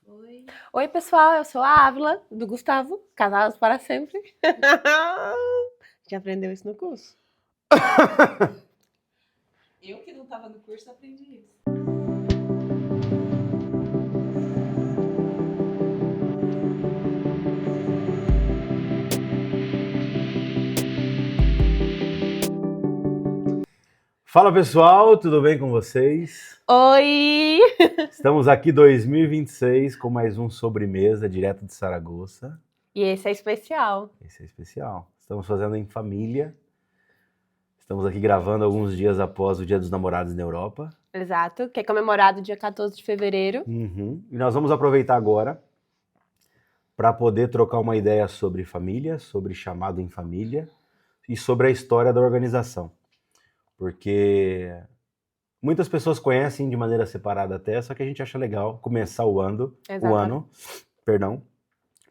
Oi. Oi, pessoal, eu sou a Ávila, do Gustavo, casados para sempre. Já aprendeu isso no curso? Eu que não tava no curso aprendi isso. Fala pessoal, tudo bem com vocês? Oi! Estamos aqui 2026 com mais um Sobremesa direto de Saragoça. E esse é especial. Esse é especial. Estamos fazendo em família. Estamos aqui gravando alguns dias após o Dia dos Namorados na Europa. Exato, que é comemorado dia 14 de fevereiro. E nós vamos aproveitar agora para poder trocar uma ideia sobre família, sobre chamado em família e sobre a história da organização. Porque muitas pessoas conhecem de maneira separada até, só que a gente acha legal começar o ano,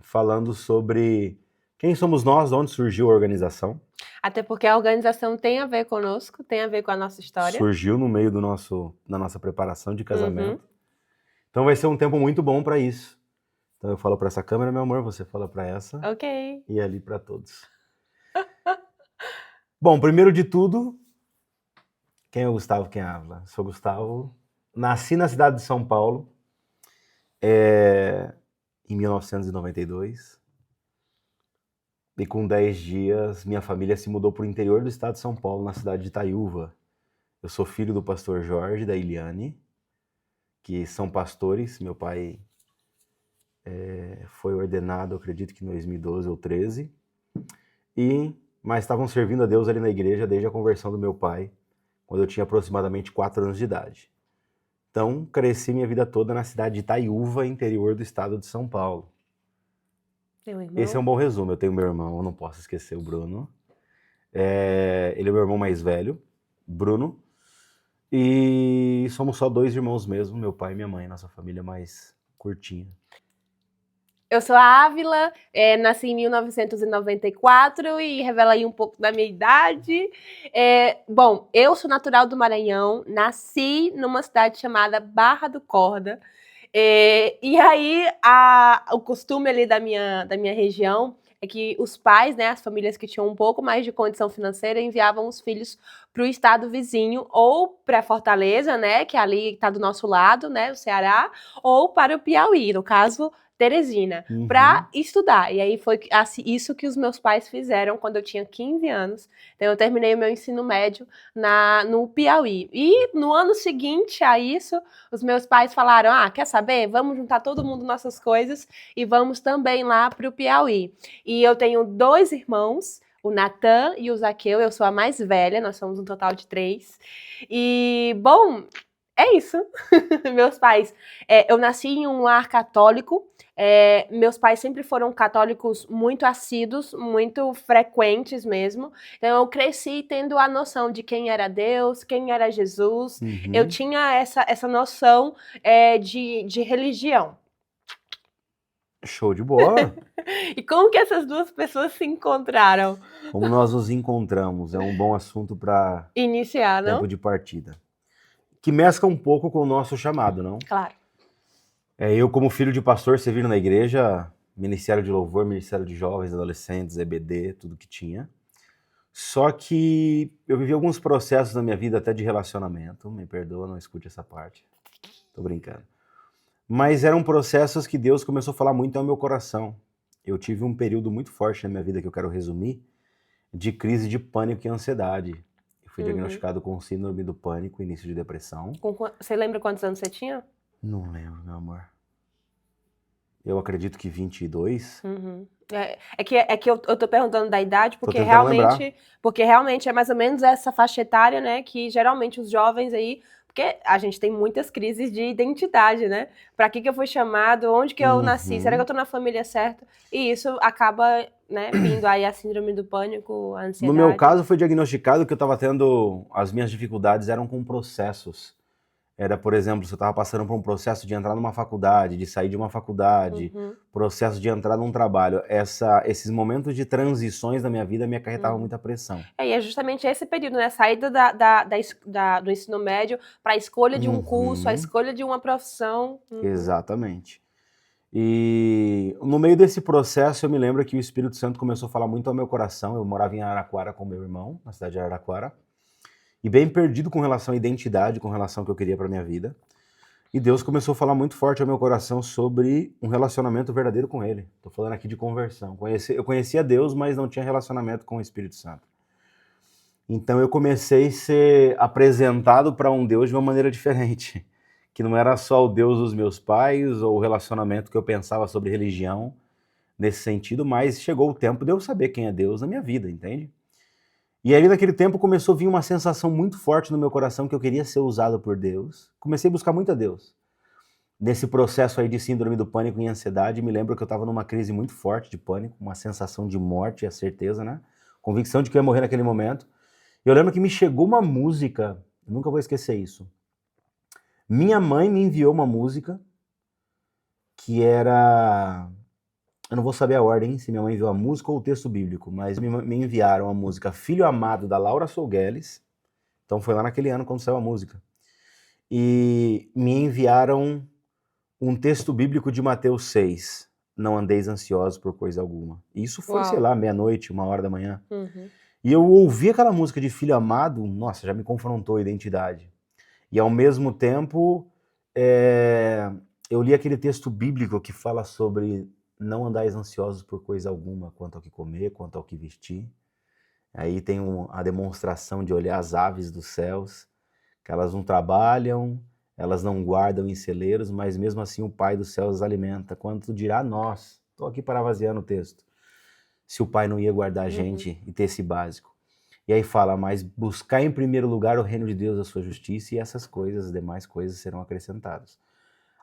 falando sobre quem somos nós, de onde surgiu a organização. Até porque a organização tem a ver conosco, tem a ver com a nossa história. Surgiu no meio da nossa preparação de casamento. Então vai ser um tempo muito bom para isso. Então eu falo para essa câmera, meu amor, você fala para essa. Ok. E ali para todos. Bom, primeiro de tudo, quem é o Gustavo, quem é a Ávila? Sou o Gustavo, nasci na cidade de São Paulo, em 1992, e com 10 dias minha família se mudou para o interior do estado de São Paulo, na cidade de Itaiúva. Eu sou filho do pastor Jorge e da Eliane, que são pastores. Meu pai foi ordenado, acredito que em 2012 ou 13, mas estavam servindo a Deus ali na igreja desde a conversão do meu pai, quando eu tinha aproximadamente 4 anos de idade. Então, cresci minha vida toda na cidade de Itaiúva, interior do estado de São Paulo. Meu irmão? Esse é um bom resumo. Eu tenho meu irmão, eu não posso esquecer o Bruno. Ele é meu irmão mais velho, Bruno. E somos só 2 irmãos mesmo, meu pai e minha mãe, nossa família mais curtinha. Eu sou a Ávila, nasci em 1994 e revela aí um pouco da minha idade. Bom, eu sou natural do Maranhão, nasci numa cidade chamada Barra do Corda. E aí, o costume ali da minha região é que os pais, né, as famílias que tinham um pouco mais de condição financeira, enviavam os filhos para o estado vizinho, ou para Fortaleza, né, que ali está do nosso lado, né, o Ceará, ou para o Piauí, no caso, Teresina, para estudar. E aí foi isso que os meus pais fizeram quando eu tinha 15 anos. Então eu terminei o meu ensino médio no Piauí. E no ano seguinte a isso, os meus pais falaram, quer saber? Vamos juntar todo mundo nossas coisas e vamos também lá para o Piauí. E eu tenho 2 irmãos, o Natan e o Zaqueu. Eu sou a mais velha, nós somos um total de 3. E, bom, é isso. Meus pais, eu nasci em um lar católico. Meus pais sempre foram católicos muito assíduos, muito frequentes mesmo. Então eu cresci tendo a noção de quem era Deus, quem era Jesus. Eu tinha essa noção de religião. Show de bola! E como que essas duas pessoas se encontraram? Como nós nos encontramos, é um bom assunto para iniciar, não? Tempo de partida. Que mescla um pouco com o nosso chamado, não? Claro. Eu, como filho de pastor, servindo na igreja, Ministério de Louvor, Ministério de Jovens, Adolescentes, EBD, tudo que tinha. Só que eu vivi alguns processos na minha vida até de relacionamento, me perdoa, não escute essa parte, tô brincando. Mas eram processos que Deus começou a falar muito ao meu coração. Eu tive um período muito forte na minha vida, que eu quero resumir, de crise de pânico e ansiedade. Eu fui diagnosticado com síndrome do pânico, início de depressão. Você lembra quantos anos você tinha? Não lembro, meu amor. Eu acredito que 22. É que eu tô perguntando da idade porque realmente é mais ou menos essa faixa etária, né, que geralmente os jovens aí, porque a gente tem muitas crises de identidade, né? Pra que eu fui chamado? Onde que eu nasci? Será que eu tô na família certa? E isso acaba, né, vindo aí a síndrome do pânico, a ansiedade. No meu caso, foi diagnosticado que eu estava tendo... As minhas dificuldades eram com processos. Era, por exemplo, se eu estava passando por um processo de entrar numa faculdade, de sair de uma faculdade, processo de entrar num trabalho. Esses momentos de transições na minha vida me acarretavam muita pressão. E é justamente esse período, né? Saída do ensino médio para a escolha de um curso, a escolha de uma profissão. Exatamente. E no meio desse processo eu me lembro que o Espírito Santo começou a falar muito ao meu coração. Eu morava em Araraquara com meu irmão, na cidade de Araraquara, e bem perdido com relação à identidade, com relação ao que eu queria para minha vida. E Deus começou a falar muito forte ao meu coração sobre um relacionamento verdadeiro com Ele. Estou falando aqui de conversão. Eu conhecia Deus, mas não tinha relacionamento com o Espírito Santo. Então eu comecei a ser apresentado para um Deus de uma maneira diferente, que não era só o Deus dos meus pais ou o relacionamento que eu pensava sobre religião nesse sentido, mas chegou o tempo de eu saber quem é Deus na minha vida, entende? E aí naquele tempo começou a vir uma sensação muito forte no meu coração que eu queria ser usado por Deus. Comecei a buscar muito a Deus. Nesse processo aí de síndrome do pânico e ansiedade, me lembro que eu estava numa crise muito forte de pânico, uma sensação de morte, a certeza, né? Convicção de que eu ia morrer naquele momento. Eu lembro que me chegou uma música, nunca vou esquecer isso. Minha mãe me enviou uma música que era... Eu não vou saber a ordem, se minha mãe enviou a música ou o texto bíblico, mas me enviaram a música Filho Amado, da Laura Sougueles. Então foi lá naquele ano quando saiu a música. E me enviaram um texto bíblico de Mateus 6. Não andeis ansiosos por coisa alguma. E isso foi, sei lá, meia-noite, 1h da manhã. E eu ouvi aquela música de Filho Amado, nossa, já me confrontou a identidade. E ao mesmo tempo, eu li aquele texto bíblico que fala sobre não andais ansiosos por coisa alguma, quanto ao que comer, quanto ao que vestir. Aí tem a demonstração de olhar as aves dos céus, que elas não trabalham, elas não guardam em celeiros, mas mesmo assim o Pai dos céus as alimenta. Quanto dirá nós? Estou aqui parafraseando o texto. Se o Pai não ia guardar a gente e ter esse básico. E aí fala, mas buscar em primeiro lugar o reino de Deus, a sua justiça, e essas coisas, as demais coisas serão acrescentadas.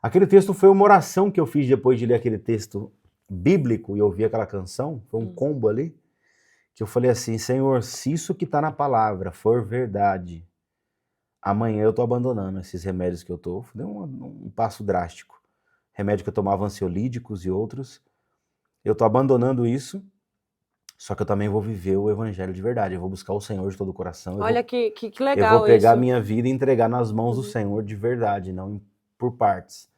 Aquele texto foi uma oração que eu fiz depois de ler aquele texto bíblico e ouvir aquela canção, foi um combo ali, que eu falei assim, Senhor, se isso que está na palavra for verdade, amanhã eu tô abandonando esses remédios que eu tô, deu um passo drástico. Remédio que eu tomava, ansiolíticos e outros, eu tô abandonando isso, só que eu também vou viver o evangelho de verdade, eu vou buscar o Senhor de todo o coração. Olha que legal. Eu vou pegar a isso. minha vida e entregar nas mãos do Senhor de verdade, não por partes.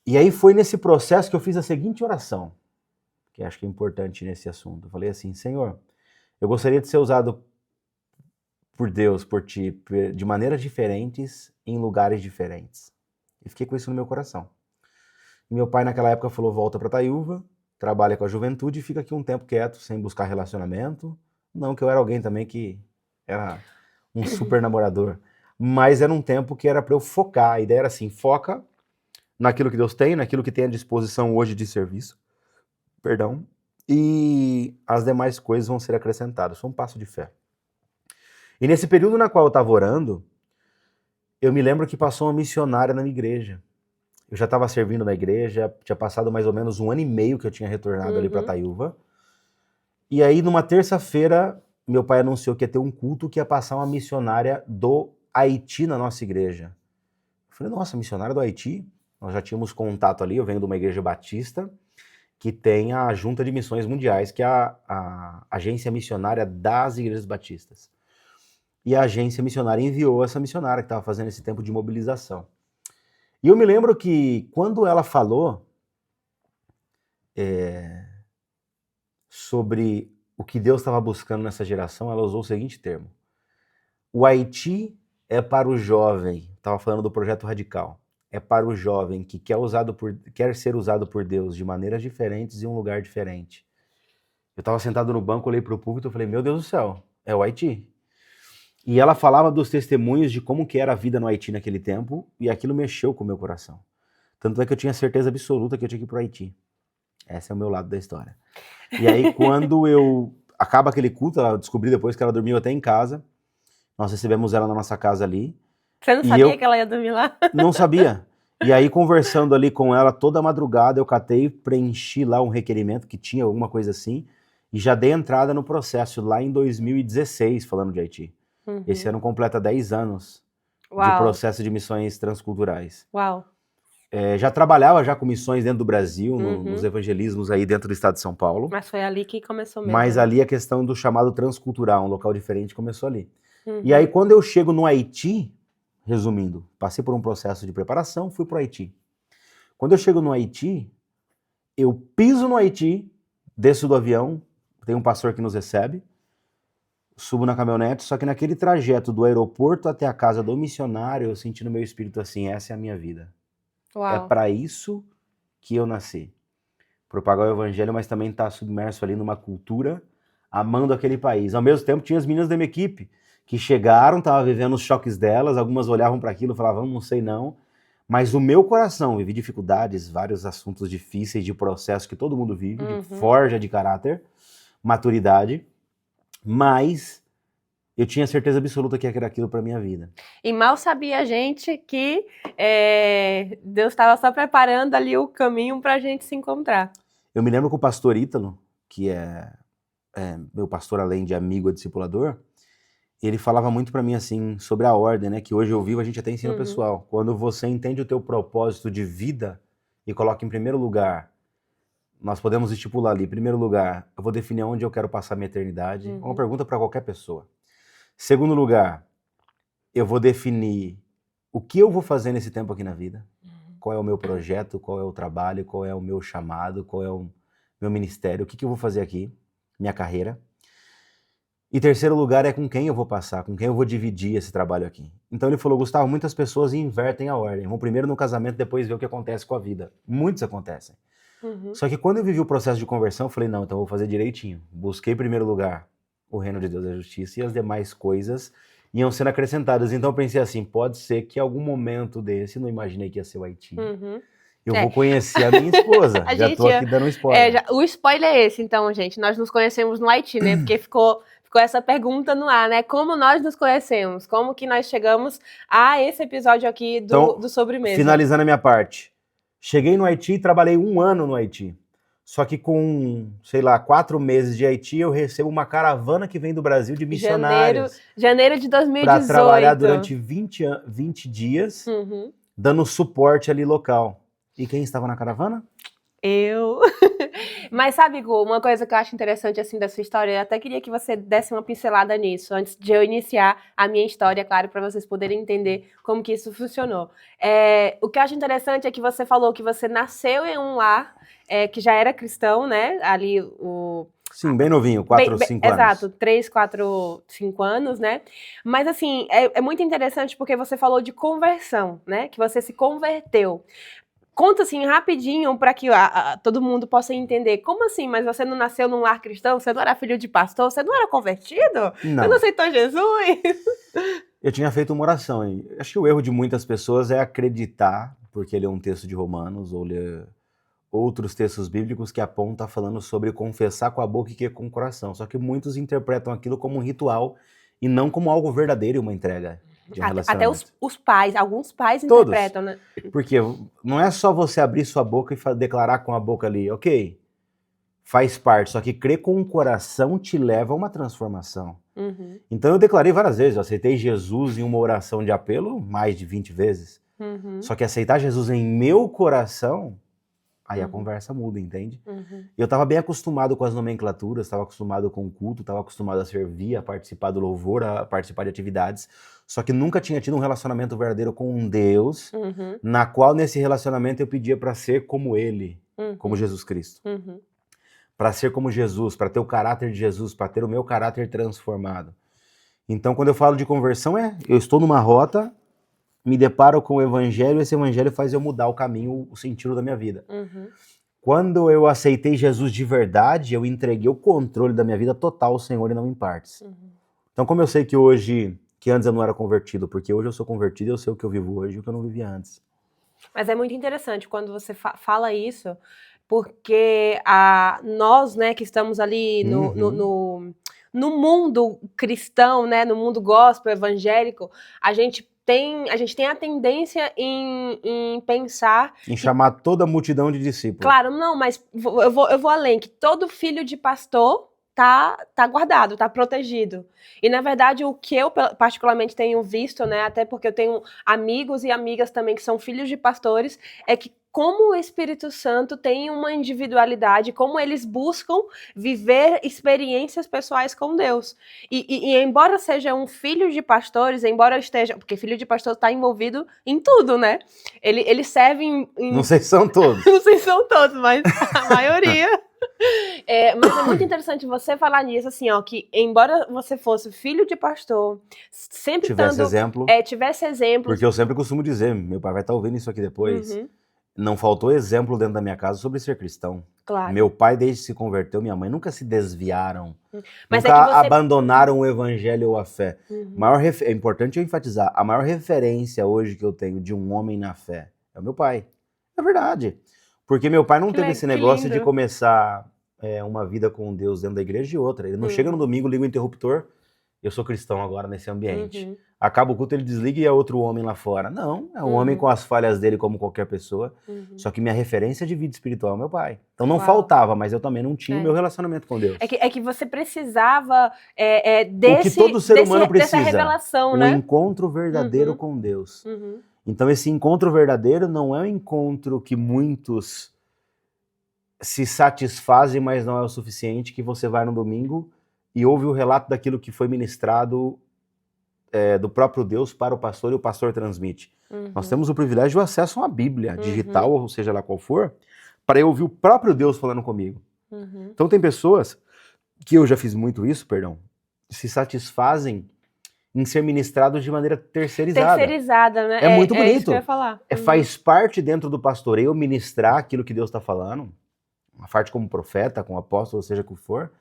E aí foi nesse processo que eu fiz a seguinte oração, que acho que é importante nesse assunto. Eu falei assim, Senhor, eu gostaria de ser usado por Deus, por Ti, de maneiras diferentes, em lugares diferentes. E fiquei com isso no meu coração. E meu pai naquela época falou, volta para Taiúva, trabalha com a juventude e fica aqui um tempo quieto, sem buscar relacionamento. Não que eu era alguém também que era um super namorador, mas era um tempo que era para eu focar. A ideia era assim, foca naquilo que Deus tem, naquilo que tem à disposição hoje de serviço, e as demais coisas vão ser acrescentadas. Foi um passo de fé. E nesse período na qual eu estava orando, eu me lembro que passou uma missionária na minha igreja. Eu já estava servindo na igreja, tinha passado mais ou menos 1 ano e meio que eu tinha retornado ali para Taiúva. E aí, numa terça-feira, meu pai anunciou que ia ter um culto que ia passar uma missionária do Haiti na nossa igreja. Eu falei, nossa, missionária do Haiti? Nós já tínhamos contato ali, eu venho de uma igreja batista, que tem a Junta de Missões Mundiais, que é a agência missionária das igrejas batistas. E a agência missionária enviou essa missionária que estava fazendo esse tempo de mobilização. E eu me lembro que quando ela falou sobre o que Deus estava buscando nessa geração, ela usou o seguinte termo. O Haiti é para o jovem, estava falando do projeto radical, é para o jovem que quer ser usado por Deus de maneiras diferentes em um lugar diferente. Eu estava sentado no banco, olhei para o púlpito e falei, meu Deus do céu, é o Haiti. E ela falava dos testemunhos de como que era a vida no Haiti naquele tempo, e aquilo mexeu com o meu coração. Tanto é que eu tinha certeza absoluta que eu tinha que ir para o Haiti. Esse é o meu lado da história. E aí, quando acaba aquele culto, eu descobri depois que ela dormiu até em casa, nós recebemos ela na nossa casa ali. Você não sabia que ela ia dormir lá? Não sabia. E aí, conversando ali com ela toda madrugada, eu catei, preenchi lá um requerimento que tinha alguma coisa assim, e já dei entrada no processo lá em 2016, falando de Haiti. Esse ano completa 10 anos de processo de missões transculturais. Uau! Já trabalhava já com missões dentro do Brasil, nos evangelismos aí dentro do estado de São Paulo. Mas foi ali que começou mesmo. Mas ali a questão do chamado transcultural, um local diferente, começou ali. E aí quando eu chego no Haiti, resumindo, passei por um processo de preparação, fui para o Haiti. Quando eu chego no Haiti, eu piso no Haiti, desço do avião, tem um pastor que nos recebe, subo na caminhonete, só que naquele trajeto do aeroporto até a casa do missionário, eu senti no meu espírito assim, essa é a minha vida. É Uau. para isso que eu nasci. Propagar o evangelho, mas também estar submerso ali numa cultura, amando aquele país. Ao mesmo tempo, tinha as meninas da minha equipe, que chegaram, estavam vivendo os choques delas, algumas olhavam para aquilo e falavam, não sei não, mas o meu coração, vivi dificuldades, vários assuntos difíceis de processo que todo mundo vive, de forja de caráter, maturidade, mas eu tinha certeza absoluta que era aquilo para minha vida. E mal sabia a gente que Deus estava só preparando ali o caminho para a gente se encontrar. Eu me lembro que o pastor Ítalo, que é meu pastor além de amigo e discipulador, ele falava muito para mim assim, sobre a ordem, né? Que hoje eu vivo, a gente até ensina o pessoal. Quando você entende o teu propósito de vida e coloca em primeiro lugar, nós podemos estipular ali, em primeiro lugar, eu vou definir onde eu quero passar minha eternidade. É uma pergunta para qualquer pessoa. Segundo lugar, eu vou definir o que eu vou fazer nesse tempo aqui na vida. Qual é o meu projeto, qual é o trabalho, qual é o meu chamado, qual é o meu ministério, o que eu vou fazer aqui, minha carreira. E terceiro lugar é com quem eu vou passar, com quem eu vou dividir esse trabalho aqui. Então ele falou, Gustavo, muitas pessoas invertem a ordem. Vão primeiro no casamento, depois ver o que acontece com a vida. Muitos acontecem. Só que quando eu vivi o processo de conversão, eu falei, não, então eu vou fazer direitinho. Busquei em primeiro lugar o reino de Deus e a justiça, e as demais coisas iam sendo acrescentadas. Então eu pensei assim, pode ser que em algum momento desse, não imaginei que ia ser o Haiti, eu vou conhecer a minha esposa. Já tô aqui dando um spoiler. O spoiler é esse, então, gente. Nós nos conhecemos no Haiti, né? Porque ficou essa pergunta no ar, né? Como nós nos conhecemos? Como que nós chegamos a esse episódio aqui do Sobremesa? Finalizando a minha parte. Cheguei no Haiti e trabalhei 1 ano no Haiti. Só que com, sei lá, 4 meses de Haiti, eu recebo uma caravana que vem do Brasil de missionários. Janeiro de 2018. Para trabalhar durante 20 dias, dando suporte ali local. E quem estava na caravana? Eu. Mas sabe, Gu, uma coisa que eu acho interessante assim dessa história, eu até queria que você desse uma pincelada nisso, antes de eu iniciar a minha história, claro, para vocês poderem entender como que isso funcionou. O que eu acho interessante é que você falou que você nasceu em um lar que já era cristão, né? Ali Sim, bem novinho, 4 ou 5 anos. Exato, 3, 4, 5 anos, né? Mas assim, é muito interessante porque você falou de conversão, né? Que você se converteu. Conta assim rapidinho para que todo mundo possa entender. Como assim? Mas você não nasceu num lar cristão? Você não era filho de pastor? Você não era convertido? Não. Você não aceitou Jesus? Eu tinha feito uma oração. E acho que o erro de muitas pessoas é acreditar, porque ele é um texto de Romanos, ou ler outros textos bíblicos que apontam falando sobre confessar com a boca e que com o coração. Só que muitos interpretam aquilo como um ritual e não como algo verdadeiro e uma entrega de um relacionamento. Até os pais, alguns pais Todos. interpretam, né? Porque não é só você abrir sua boca e declarar com a boca ali, ok, faz parte, só que crer com o coração te leva a uma transformação. Então eu declarei várias vezes, eu aceitei Jesus em uma oração de apelo mais de 20 vezes. Só que aceitar Jesus em meu coração, aí a conversa muda, entende? Eu estava bem acostumado com as nomenclaturas, estava acostumado com o culto, estava acostumado a servir, a participar do louvor, a participar de atividades, só que nunca tinha tido um relacionamento verdadeiro com um Deus, na qual nesse relacionamento eu pedia para ser como Ele, como Jesus Cristo. Para ser como Jesus, para ter o caráter de Jesus, para ter o meu caráter transformado. Então quando eu falo de conversão eu estou numa rota, me deparo com o evangelho, esse evangelho faz eu mudar o caminho, o sentido da minha vida. Quando eu aceitei Jesus de verdade, eu entreguei o controle da minha vida total ao Senhor e não em partes. Então como eu sei que hoje, que antes eu não era convertido, porque hoje eu sou convertido e eu sei o que eu vivo hoje e o que eu não vivia antes. Mas é muito interessante quando você fala isso, porque nós, né, que estamos ali no mundo cristão, né, no mundo gospel, evangélico, a gente tem a tendência em pensar... Em chamar toda a multidão de discípulos. Claro, não, mas eu vou além, que todo filho de pastor tá guardado, tá protegido. E, na verdade, o que eu particularmente tenho visto, né, até porque eu tenho amigos e amigas também que são filhos de pastores, é que como o Espírito Santo tem uma individualidade, como eles buscam viver experiências pessoais com Deus. E embora seja um filho de pastores, embora esteja... Porque filho de pastor está envolvido em tudo, né? Ele serve em... Não sei se são todos. Não sei se são todos, mas a maioria... mas é muito interessante você falar nisso, assim, ó, que embora você fosse filho de pastor, sempre Tivesse exemplo. Tivesse exemplos. Porque eu sempre costumo dizer, meu pai vai estar ouvindo isso aqui depois, Uhum, não faltou exemplo dentro da minha casa sobre ser cristão. claro. Meu pai, desde que se converteu, minha mãe nunca se desviaram, Mas nunca é que você... abandonaram o evangelho ou a fé. Uhum. É importante eu enfatizar, a maior referência hoje que eu tenho de um homem na fé é o meu pai. É verdade. Porque meu pai não teve esse negócio de começar uma vida com Deus dentro da igreja e outra. Ele não chega no domingo, liga o interruptor, eu sou cristão agora nesse ambiente. Uhum. Acaba o culto, ele desliga e é outro homem lá fora. Não, é um homem com as falhas dele como qualquer pessoa. Só que minha referência de vida espiritual é meu pai. Então não faltava, mas eu também não tinha o meu relacionamento com Deus. É que você precisava desse, o que todo ser humano precisa, dessa revelação, né? Um encontro verdadeiro com Deus. Então esse encontro verdadeiro não é um encontro que muitos se satisfazem, mas não é o suficiente, que você vai no domingo e ouve o relato daquilo que foi ministrado do próprio Deus para o pastor e o pastor transmite. Nós temos o privilégio do acesso a uma Bíblia digital, ou seja lá qual for, para eu ouvir o próprio Deus falando comigo. Então tem pessoas, que eu já fiz muito isso, se satisfazem em ser ministrados de maneira terceirizada. Terceirizada, né? É muito bonito. É isso que eu ia falar. Faz parte dentro do pastoreio ministrar aquilo que Deus está falando, uma parte como profeta, como apóstolo, ou seja o que for.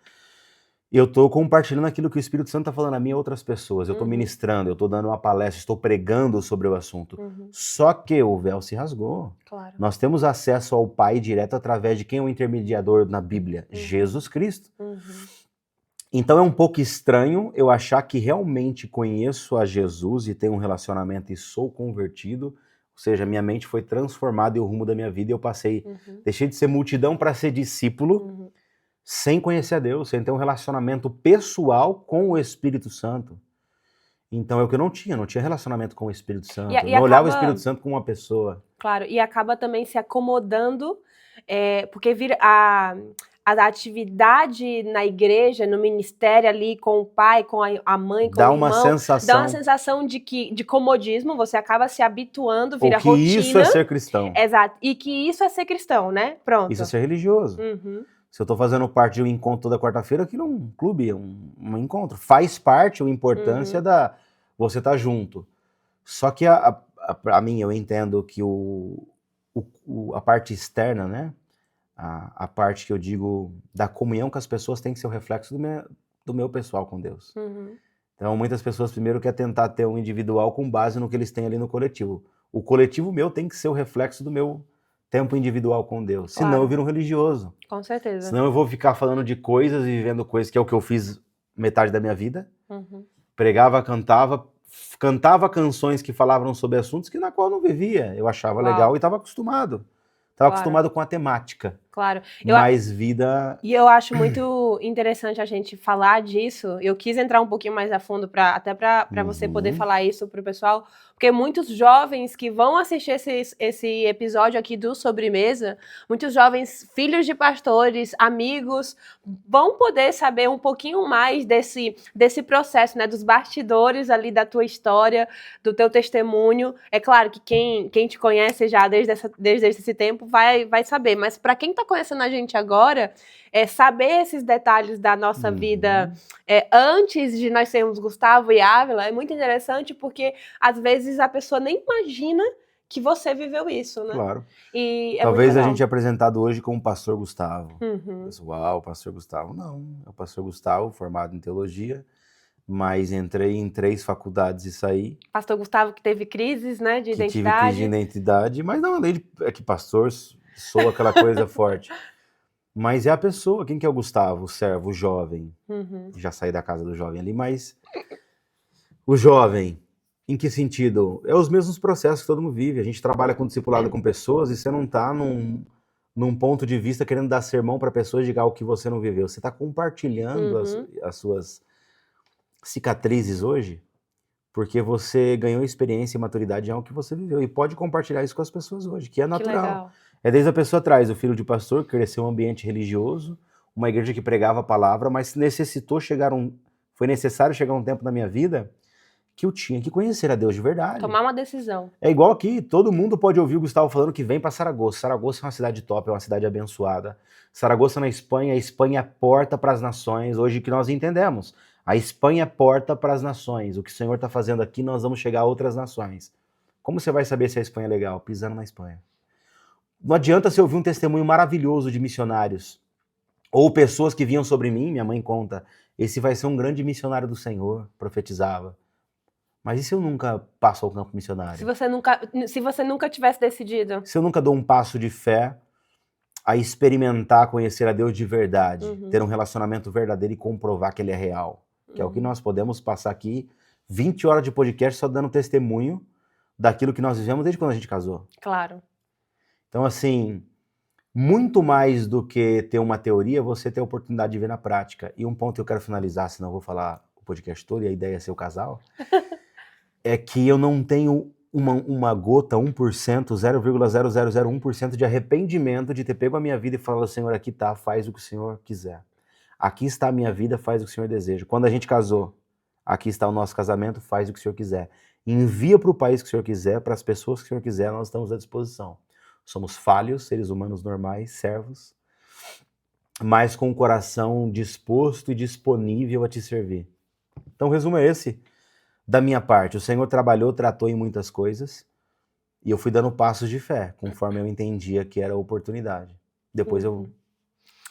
E eu estou compartilhando aquilo que o Espírito Santo está falando a mim e a outras pessoas. Eu estou ministrando, eu estou dando uma palestra, estou pregando sobre o assunto. Só que o véu se rasgou. Claro. Nós temos acesso ao Pai direto através de quem é o intermediador na Bíblia? Jesus Cristo. Então é um pouco estranho eu achar que realmente conheço a Jesus e tenho um relacionamento e sou convertido. Ou seja, minha mente foi transformada e o rumo da minha vida eu deixei de ser multidão para ser discípulo, sem conhecer a Deus, sem ter um relacionamento pessoal com o Espírito Santo. Então é o que eu não tinha relacionamento com o Espírito Santo. Eu não olhava o Espírito Santo como uma pessoa. Claro, e acaba também se acomodando, porque vira a atividade na igreja, no ministério ali com o pai, com a mãe, com o irmão, dá uma sensação de comodismo, você acaba se habituando, vira rotina. Que isso é ser cristão. Exato, e que isso é ser cristão, né? Pronto. Isso é ser religioso. Se eu estou fazendo parte de um encontro toda quarta-feira, aquilo é um clube, um encontro. Faz parte, a importância da você estar junto. Só que a mim, eu entendo que a parte externa, né? A parte que eu digo da comunhão com as pessoas tem que ser o reflexo do meu pessoal com Deus. Então, muitas pessoas primeiro querem tentar ter um individual com base no que eles têm ali no coletivo. O coletivo meu tem que ser o reflexo do meu tempo individual com Deus. Claro. Senão eu viro um religioso. Com certeza. Senão eu vou ficar falando de coisas e vivendo coisas, que é o que eu fiz metade da minha vida. Pregava, cantava canções que falavam sobre assuntos na qual eu não vivia. Eu achava legal e estava acostumado. Estava acostumado com a temática. Claro. Mais vida... E eu acho muito interessante a gente falar disso. Eu quis entrar um pouquinho mais a fundo, até para você poder falar isso pro pessoal. Porque muitos jovens que vão assistir esse episódio aqui do Sobremesa, muitos jovens filhos de pastores, amigos, vão poder saber um pouquinho mais desse processo, né? Dos bastidores ali da tua história, do teu testemunho. É claro que quem te conhece já desde esse tempo vai saber. Mas para quem está conhecendo a gente agora, saber esses detalhes da nossa vida antes de nós sermos Gustavo e Ávila é muito interessante, porque às vezes a pessoa nem imagina que você viveu isso, né? Claro. E talvez a gente é apresentado hoje como pastor Gustavo. Pessoal, pastor Gustavo. Não, é o pastor Gustavo, formado em teologia, mas entrei em 3 faculdades e saí. Pastor Gustavo que teve crises, né, de identidade. Tive crise de identidade, mas não, além de que pastor sou aquela coisa forte. Mas é a pessoa, quem que é o Gustavo, o servo, o jovem? Já saí da casa do jovem ali, mas o jovem, em que sentido? É os mesmos processos que todo mundo vive. A gente trabalha com discipulado com pessoas e você não está num ponto de vista querendo dar sermão para pessoas de algo que você não viveu. Você está compartilhando as suas cicatrizes hoje Porque você ganhou experiência e maturidade em algo que você viveu. E pode compartilhar isso com as pessoas hoje, que é Que natural. legal. É desde a pessoa atrás, o filho de pastor, cresceu em um ambiente religioso, uma igreja que pregava a palavra, mas foi necessário chegar um tempo na minha vida que eu tinha que conhecer a Deus de verdade. Tomar uma decisão. É igual aqui, todo mundo pode ouvir o Gustavo falando que vem para Saragoça. Saragoça é uma cidade top, é uma cidade abençoada. Saragoça na Espanha, a Espanha é porta para as nações, hoje que nós entendemos. A Espanha é porta para as nações. O que o Senhor está fazendo aqui, nós vamos chegar a outras nações. Como você vai saber se a Espanha é legal? Pisando na Espanha. Não adianta você ouvir um testemunho maravilhoso de missionários, ou pessoas que vinham sobre mim, minha mãe conta, esse vai ser um grande missionário do Senhor, profetizava. Mas e se eu nunca passo ao campo missionário? Se você nunca tivesse decidido. Se eu nunca dou um passo de fé a experimentar, conhecer a Deus de verdade, ter um relacionamento verdadeiro e comprovar que ele é real, que é o que nós podemos passar aqui 20 horas de podcast só dando testemunho daquilo que nós vivemos desde quando a gente casou. Claro. Então, assim, muito mais do que ter uma teoria, você ter a oportunidade de ver na prática. E um ponto que eu quero finalizar, senão eu vou falar o podcast todo e a ideia é ser o casal, é que eu não tenho uma gota, 1%, 0,0001% de arrependimento de ter pego a minha vida e falado, Senhor, aqui tá, faz o que o Senhor quiser. Aqui está a minha vida, faz o que o Senhor deseja. Quando a gente casou, aqui está o nosso casamento, faz o que o Senhor quiser. Envia para o país que o Senhor quiser, para as pessoas que o Senhor quiser, nós estamos à disposição. Somos falhos, seres humanos normais, servos, mas com o coração disposto e disponível a te servir. Então o resumo é esse. Da minha parte, o Senhor trabalhou, tratou em muitas coisas e eu fui dando passos de fé, conforme eu entendia que era a oportunidade. Depois eu...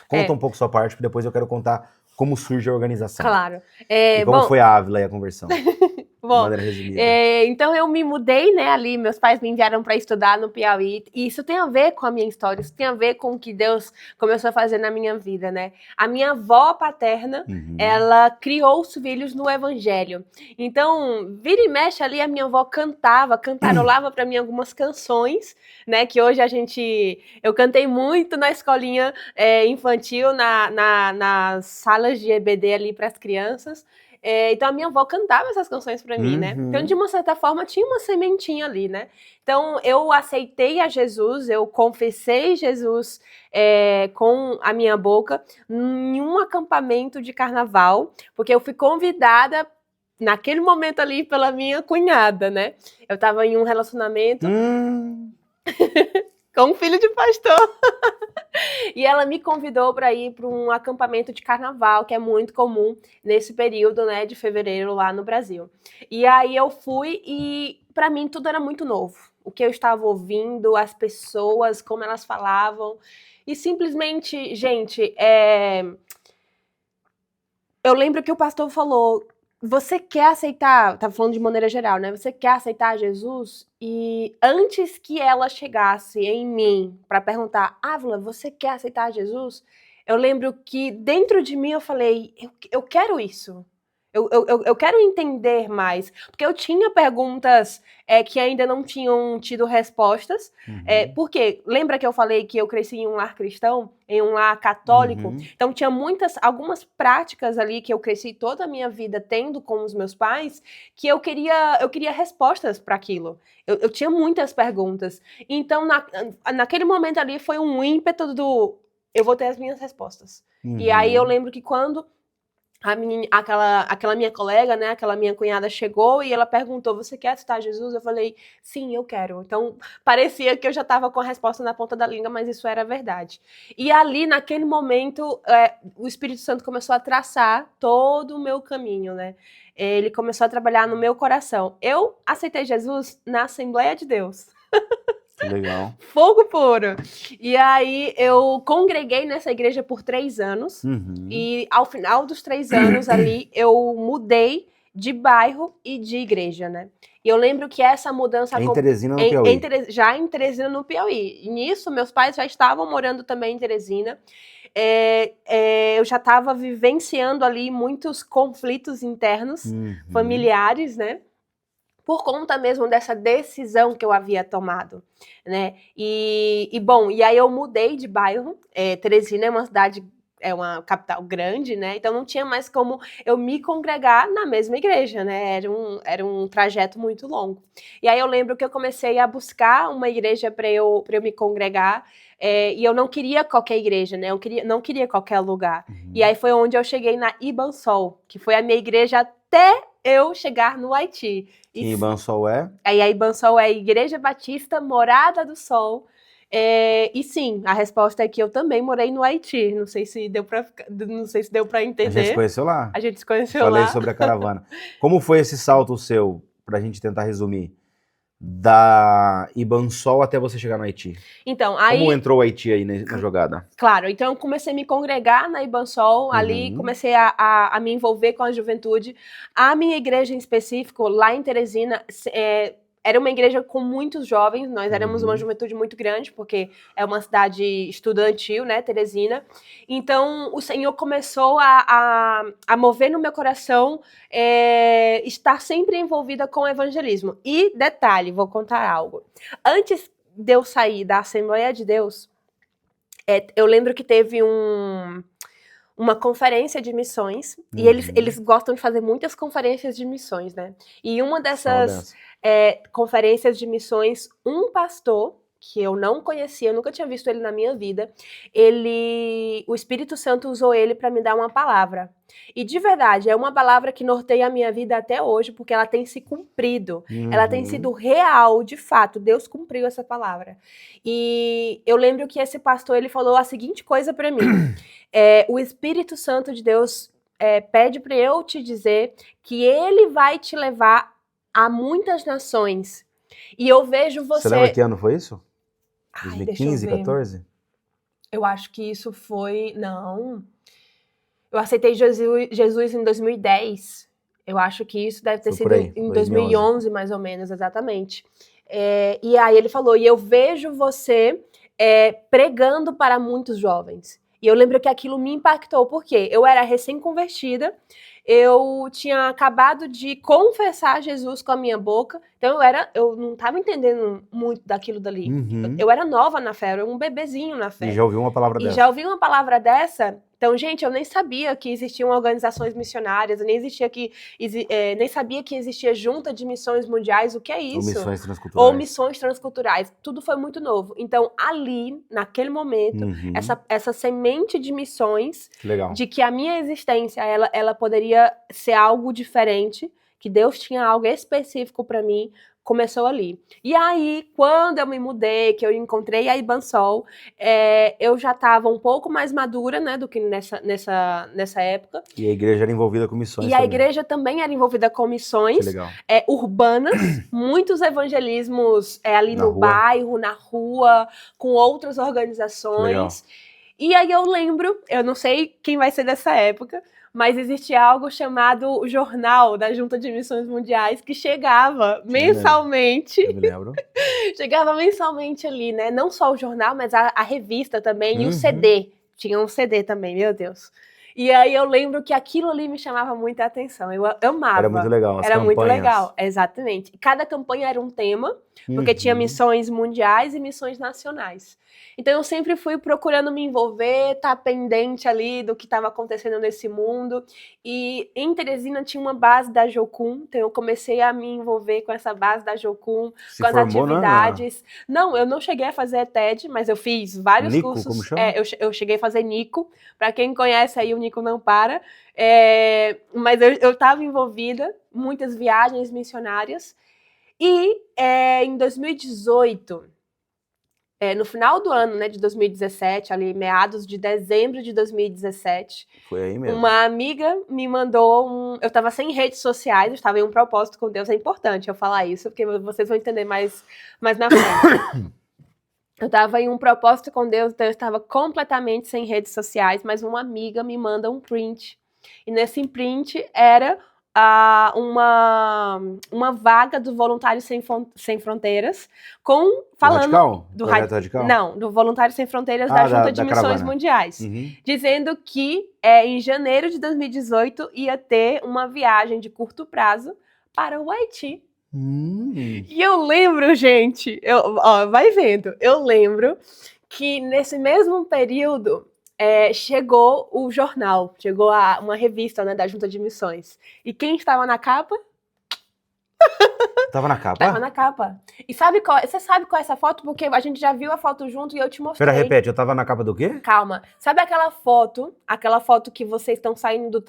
Conta um pouco sua parte, porque depois eu quero contar como surge a organização. Claro. E como foi a Ávila e a conversão. Bom, de maneira resumida. Então eu me mudei, né, ali, meus pais me enviaram para estudar no Piauí, e isso tem a ver com a minha história, isso tem a ver com o que Deus começou a fazer na minha vida, né? A minha avó paterna, ela criou os filhos no evangelho. Então, vira e mexe ali, a minha avó cantarolava para mim algumas canções, né, que hoje eu cantei muito na escolinha infantil, nas salas de EBD ali para as crianças. Então a minha avó cantava essas canções pra mim, né? Então, de uma certa forma, tinha uma sementinha ali, né? Então, eu aceitei a Jesus, eu confessei Jesus com a minha boca em um acampamento de carnaval, porque eu fui convidada naquele momento ali pela minha cunhada, né? Eu tava em um relacionamento com um filho de pastor. E ela me convidou para ir para um acampamento de carnaval, que é muito comum nesse período, né, de fevereiro lá no Brasil. E aí eu fui e para mim tudo era muito novo. O que eu estava ouvindo, as pessoas, como elas falavam. E simplesmente, gente, eu lembro que o pastor falou, você quer aceitar, tava falando de maneira geral, né? Você quer aceitar Jesus? E antes que ela chegasse em mim para perguntar, Ávila, você quer aceitar Jesus? Eu lembro que dentro de mim eu falei, eu quero isso. Eu quero entender mais. Porque eu tinha perguntas que ainda não tinham tido respostas. Porque, lembra que eu falei que eu cresci em um lar cristão? Em um lar católico? Então tinha algumas práticas ali que eu cresci toda a minha vida tendo com os meus pais, que eu queria respostas para aquilo. Eu tinha muitas perguntas. Então, naquele momento ali foi um ímpeto eu vou ter as minhas respostas. E aí eu lembro que quando aquela minha colega, né, aquela minha cunhada chegou e ela perguntou, você quer aceitar Jesus? Eu falei, sim, eu quero. Então, parecia que eu já estava com a resposta na ponta da língua, mas isso era verdade. E ali, naquele momento, o Espírito Santo começou a traçar todo o meu caminho, né? Ele começou a trabalhar no meu coração. Eu aceitei Jesus na Assembleia de Deus. Legal. Fogo puro. E aí eu congreguei nessa igreja por 3 anos. E ao final dos 3 anos ali, eu mudei de bairro e de igreja, né? E eu lembro que essa mudança... Em Teresina, no Piauí. Já em Teresina, no Piauí. E nisso, meus pais já estavam morando também em Teresina. Eu já estava vivenciando ali muitos conflitos internos, familiares, né? Por conta mesmo dessa decisão que eu havia tomado, né? Bom, e aí eu mudei de bairro. Teresina é uma cidade é uma capital grande, né? Então não tinha mais como eu me congregar na mesma igreja, né? Era um trajeto muito longo. E aí eu lembro que eu comecei a buscar uma igreja para eu me congregar, e eu não queria qualquer igreja, né? Eu não queria qualquer lugar. E aí foi onde eu cheguei na Ibansol, que foi a minha igreja até eu chegar no Haiti. Que Ibansol é? Aí a Ibansol é a Igreja Batista Morada do Sol. E sim, a resposta é que eu também morei no Haiti. Não sei se deu para entender. A gente se conheceu lá. A gente se conheceu Falei lá. sobre a caravana. Como foi esse salto seu, pra gente tentar resumir, da Ibansol até você chegar no Haiti? Então, aí... Como entrou o Haiti aí na jogada? Claro, então eu comecei a me congregar na Ibansol, ali comecei a me envolver com a juventude. A minha igreja em específico, lá em Teresina, era uma igreja com muitos jovens, nós éramos uma juventude muito grande, porque é uma cidade estudantil, né, Teresina. Então, o Senhor começou a mover no meu coração estar sempre envolvida com o evangelismo. E, detalhe, vou contar algo. Antes de eu sair da Assembleia de Deus, eu lembro que teve uma conferência de missões, e eles gostam de fazer muitas conferências de missões, né? E uma dessas conferências de missões, um pastor, que eu não conhecia, eu nunca tinha visto ele na minha vida, o Espírito Santo usou ele para me dar uma palavra. E de verdade, é uma palavra que norteia a minha vida até hoje, porque ela tem se cumprido, ela tem sido real, de fato, Deus cumpriu essa palavra. E eu lembro que esse pastor, ele falou a seguinte coisa para mim, o Espírito Santo de Deus pede para eu te dizer que ele vai te levar a muitas nações. E eu vejo você... Você lembra que ano foi isso? Ai, 2015, 14? Eu acho que isso foi... Não. Eu aceitei Jesus em 2010. Eu acho que isso deve ter sido em 2011, mais ou menos, exatamente. E aí ele falou, e eu vejo você pregando para muitos jovens. E eu lembro que aquilo me impactou, porque eu era recém-convertida, eu tinha acabado de confessar Jesus com a minha boca, então eu não estava entendendo muito daquilo dali. Eu era nova na fé, eu era um bebezinho na fé. E já ouviu uma palavra dessa? E já ouvi uma palavra dessa. Então, gente, eu nem sabia que existiam organizações missionárias, eu nem sabia que existia junta de missões mundiais, o que é isso? Ou missões transculturais. Ou missões transculturais. Tudo foi muito novo. Então, ali, naquele momento, essa semente de missões, de que a minha existência, ela poderia ser algo diferente, que Deus tinha algo específico para mim, começou ali. E aí, quando eu me mudei, que eu encontrei a Ibansol, eu já estava um pouco mais madura, né, do que nessa época. E a igreja era envolvida com missões também. A igreja também era envolvida com missões urbanas, muitos evangelismos ali no bairro, na rua, com outras organizações. E aí eu lembro, eu não sei quem vai ser dessa época, mas existia algo chamado o Jornal da Junta de Missões Mundiais, que chegava mensalmente. Eu me lembro. Chegava mensalmente ali, né? Não só o jornal, mas a revista também, e o CD. Tinha um CD também, meu Deus. E aí eu lembro que aquilo ali me chamava muita atenção. Eu amava. Era muito legal, Era muito legal, exatamente. Cada campanha era um tema, porque tinha missões mundiais e missões nacionais. Então eu sempre fui procurando me envolver, estar pendente ali do que estava acontecendo nesse mundo. E em Teresina tinha uma base da Jocum, então eu comecei a me envolver com essa base da Jocum, com as atividades. Não, eu não cheguei a fazer TED, mas eu fiz vários cursos. Como chama? Eu cheguei a fazer Nico. Para quem conhece aí, o Nico não para. Mas eu estava envolvida, muitas viagens missionárias. E em 2018... no final do ano, né, de 2017, ali meados de dezembro de 2017, foi aí mesmo. Uma amiga me mandou eu estava sem redes sociais, eu estava em um propósito com Deus, é importante eu falar isso, porque vocês vão entender mais na frente. Eu estava em um propósito com Deus, então eu estava completamente sem redes sociais, mas uma amiga me manda um print, e nesse print era uma vaga do Voluntários Sem Fronteiras, falando do Radical? Não, do Voluntários Sem Fronteiras da Junta de Missões Mundiais, dizendo que em janeiro de 2018 ia ter uma viagem de curto prazo para o Haiti. E eu lembro, gente, vai vendo, eu lembro que nesse mesmo período chegou o jornal, chegou uma revista, né, da Junta de Missões. E quem estava na capa? Tava na capa? Tava na capa. E você sabe qual é essa foto? Porque a gente já viu a foto junto e eu te mostrei. Espera, repete, eu tava na capa do quê? Calma. Sabe aquela foto que vocês estão saindo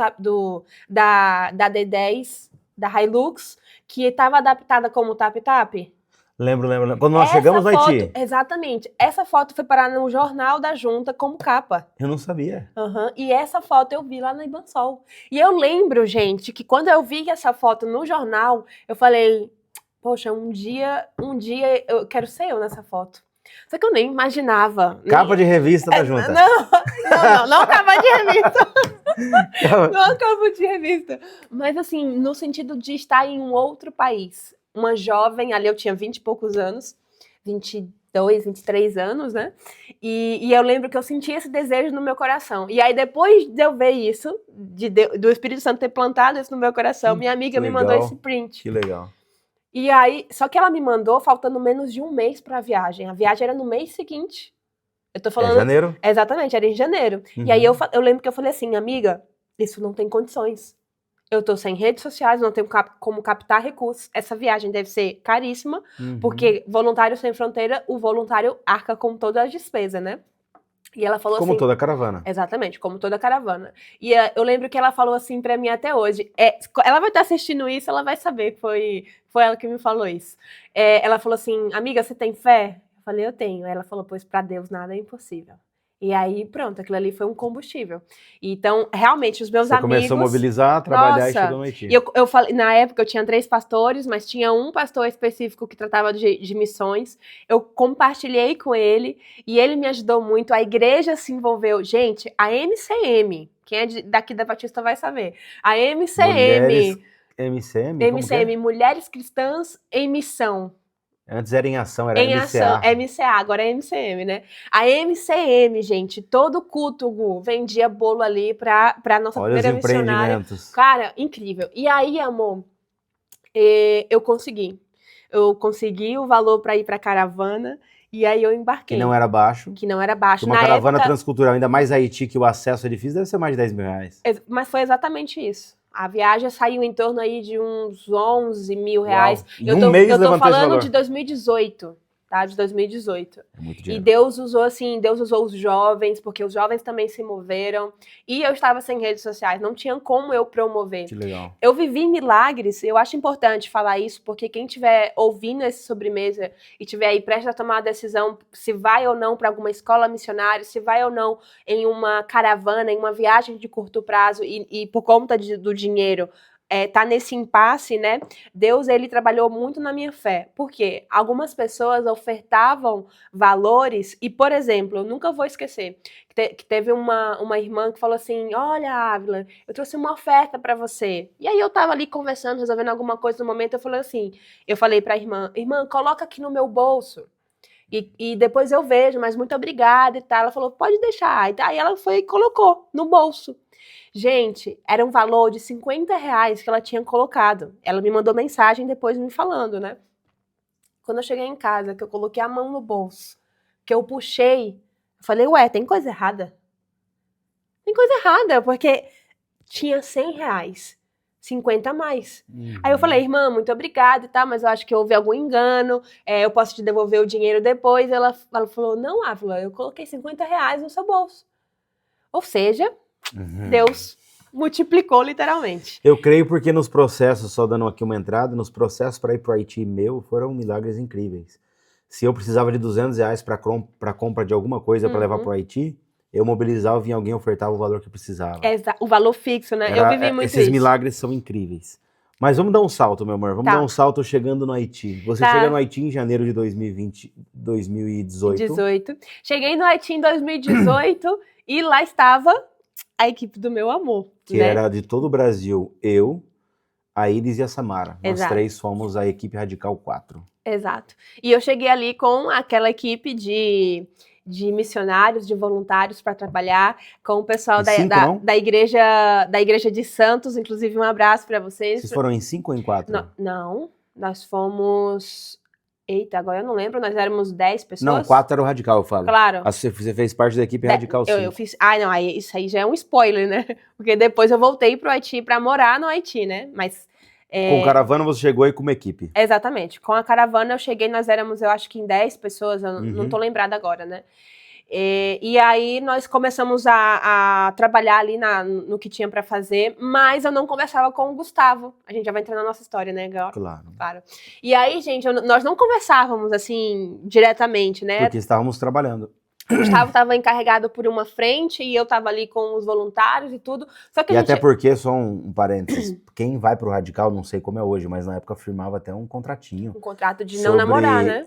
da D10, da Hilux, que estava adaptada como tap-tap? Lembro. Quando nós chegamos no Haiti. Exatamente. Essa foto foi parar no jornal da Junta como capa. Eu não sabia. Uhum. E essa foto eu vi lá na Ibansol. E eu lembro, gente, que quando eu vi essa foto no jornal, eu falei, poxa, um dia eu quero ser eu nessa foto. Só que eu nem imaginava. Capa de revista da Junta. Não capa de revista. Não capa de revista. Mas assim, no sentido de estar em um outro país. Uma jovem, ali eu tinha 20 e poucos anos, 22, 23 anos, né? E eu lembro que eu senti esse desejo no meu coração. E aí, depois de eu ver isso, do Espírito Santo ter plantado isso no meu coração, minha amiga me mandou esse print. Que legal. E aí, só que ela me mandou faltando menos de um mês para a viagem. A viagem era no mês seguinte. Eu tô falando... janeiro? Exatamente, era em janeiro. Uhum. E aí eu lembro que eu falei assim, amiga, isso não tem condições. Eu tô sem redes sociais, não tenho como captar recursos. Essa viagem deve ser caríssima, porque Voluntário Sem Fronteira, o voluntário arca com toda a despesa, né? E ela falou como assim... toda caravana. Exatamente, como toda caravana. E eu lembro que ela falou assim pra mim até hoje. Ela vai estar assistindo isso, ela vai saber que foi ela que me falou isso. Ela falou assim, amiga, você tem fé? Eu falei, eu tenho. Ela falou, pois pra Deus nada é impossível. E aí, pronto, aquilo ali foi um combustível. Então, realmente, os meus amigos... Você começou a mobilizar, trabalhar e chegou no Haiti. E eu falei, na época, eu tinha 3 pastores, mas tinha um pastor específico que tratava de missões. Eu compartilhei com ele e ele me ajudou muito. A igreja se envolveu. Gente, a MCM, quem é daqui da Batista vai saber. A MCM... MCM, Mulheres Cristãs em Missão. Antes era em ação, era em MCA. Ação, MCA, agora é MCM, né? A MCM, gente, todo culto, Gu, vendia bolo ali pra nossa primeira missionária. Cara, incrível. E aí, amor, eu consegui. Eu consegui o valor pra ir pra caravana e aí eu embarquei. Que não era baixo. Uma caravana transcultural, ainda mais Haiti, que o acesso é difícil, deve ser mais de 10 mil reais. Mas foi exatamente isso. A viagem saiu em torno aí de uns 11 mil reais. Eu tô falando de 2018, tá? De 2018. É muito dinheiro. E Deus usou os jovens, porque os jovens também se moveram. E eu estava sem redes sociais, não tinha como eu promover. Que legal. Eu vivi milagres, eu acho importante falar isso, porque quem estiver ouvindo esse sobremesa e estiver aí prestes a tomar a decisão se vai ou não para alguma escola missionária, se vai ou não em uma caravana, em uma viagem de curto prazo e por conta do dinheiro, tá nesse impasse, né? Deus, ele trabalhou muito na minha fé. Por quê? Algumas pessoas ofertavam valores e, por exemplo, eu nunca vou esquecer que teve uma irmã que falou assim, olha, Ávila, eu trouxe uma oferta pra você. E aí eu tava ali conversando, resolvendo alguma coisa no momento, eu falei pra irmã, coloca aqui no meu bolso. E depois eu vejo, mas muito obrigada e tal. Ela falou, pode deixar. Aí ela foi e colocou no bolso. Gente, era um valor de 50 reais que ela tinha colocado. Ela me mandou mensagem depois me falando, né? Quando eu cheguei em casa, que eu coloquei a mão no bolso, que eu puxei, eu falei, ué, tem coisa errada? Tem coisa errada, porque tinha 100 reais. 50 a mais. Aí eu falei, irmã, muito obrigada e tal, mas eu acho que houve algum engano, eu posso te devolver o dinheiro depois. Ela falou, não, Ávila, eu coloquei 50 reais no seu bolso. Ou seja, Deus multiplicou literalmente. Eu creio porque nos processos, só dando aqui uma entrada, nos processos para ir para o Haiti foram milagres incríveis. Se eu precisava de 200 reais para compra de alguma coisa para levar para o Haiti, eu mobilizava e alguém ofertava o valor que eu precisava. O valor fixo, né? Eu vivi muito esses milagres são incríveis. Mas vamos dar um salto, meu amor. Vamos dar um salto chegando no Haiti. Você chega no Haiti em janeiro de 2018. Cheguei no Haiti em 2018 e lá estava a equipe do meu amor. Que era de todo o Brasil. Eu, a Iris e a Samara. Exato. Nós 3 fomos a equipe Radical 4. Exato. E eu cheguei ali com aquela equipe de missionários, de voluntários para trabalhar com o pessoal da igreja de Santos, inclusive um abraço para vocês. Vocês foram em 5 ou em 4? Não, nós fomos Eita, agora eu não lembro, nós éramos 10 pessoas? Não, 4 era o Radical, eu falo. Claro. Você fez parte da equipe Radical, sim. Eu fiz... Ah, não, isso aí já é um spoiler, né? Porque depois eu voltei pro Haiti pra morar no Haiti, né? Mas... Com caravana você chegou aí com uma equipe. Exatamente. Com a caravana eu cheguei, nós éramos, eu acho que em 10 pessoas, eu não tô lembrada agora, né? E aí nós começamos a trabalhar ali no que tinha pra fazer, mas eu não conversava com o Gustavo. A gente já vai entrar na nossa história, né, Gal? Claro. E aí, gente, nós não conversávamos assim diretamente, né? Porque estávamos trabalhando. O Gustavo estava encarregado por uma frente e eu estava ali com os voluntários e tudo. Só que até porque, só um parênteses, quem vai pro Radical, não sei como é hoje, mas na época firmava até um contratinho. Um contrato de não namorar, né?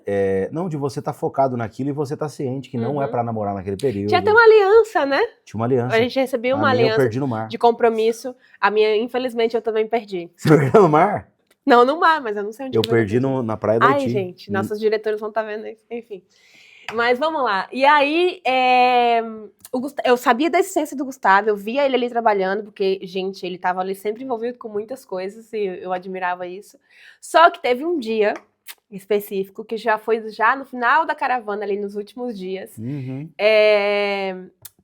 Não, de você estar focado naquilo e você estar ciente que não é pra namorar naquele período. Tinha até uma aliança, né? Tinha uma aliança. A gente recebia uma aliança eu perdi no mar. de compromisso. A minha, infelizmente, eu também perdi. Você perdeu no mar? Não, no mar, mas eu não sei onde eu perdi na praia do Haiti. Ai, gente, nossos diretores vão estar vendo isso. Enfim. Mas vamos lá. E aí, eu sabia da existência do Gustavo, eu via ele ali trabalhando, porque, gente, ele estava ali sempre envolvido com muitas coisas e eu admirava isso. Só que teve um dia específico, que já foi no final da caravana, ali nos últimos dias,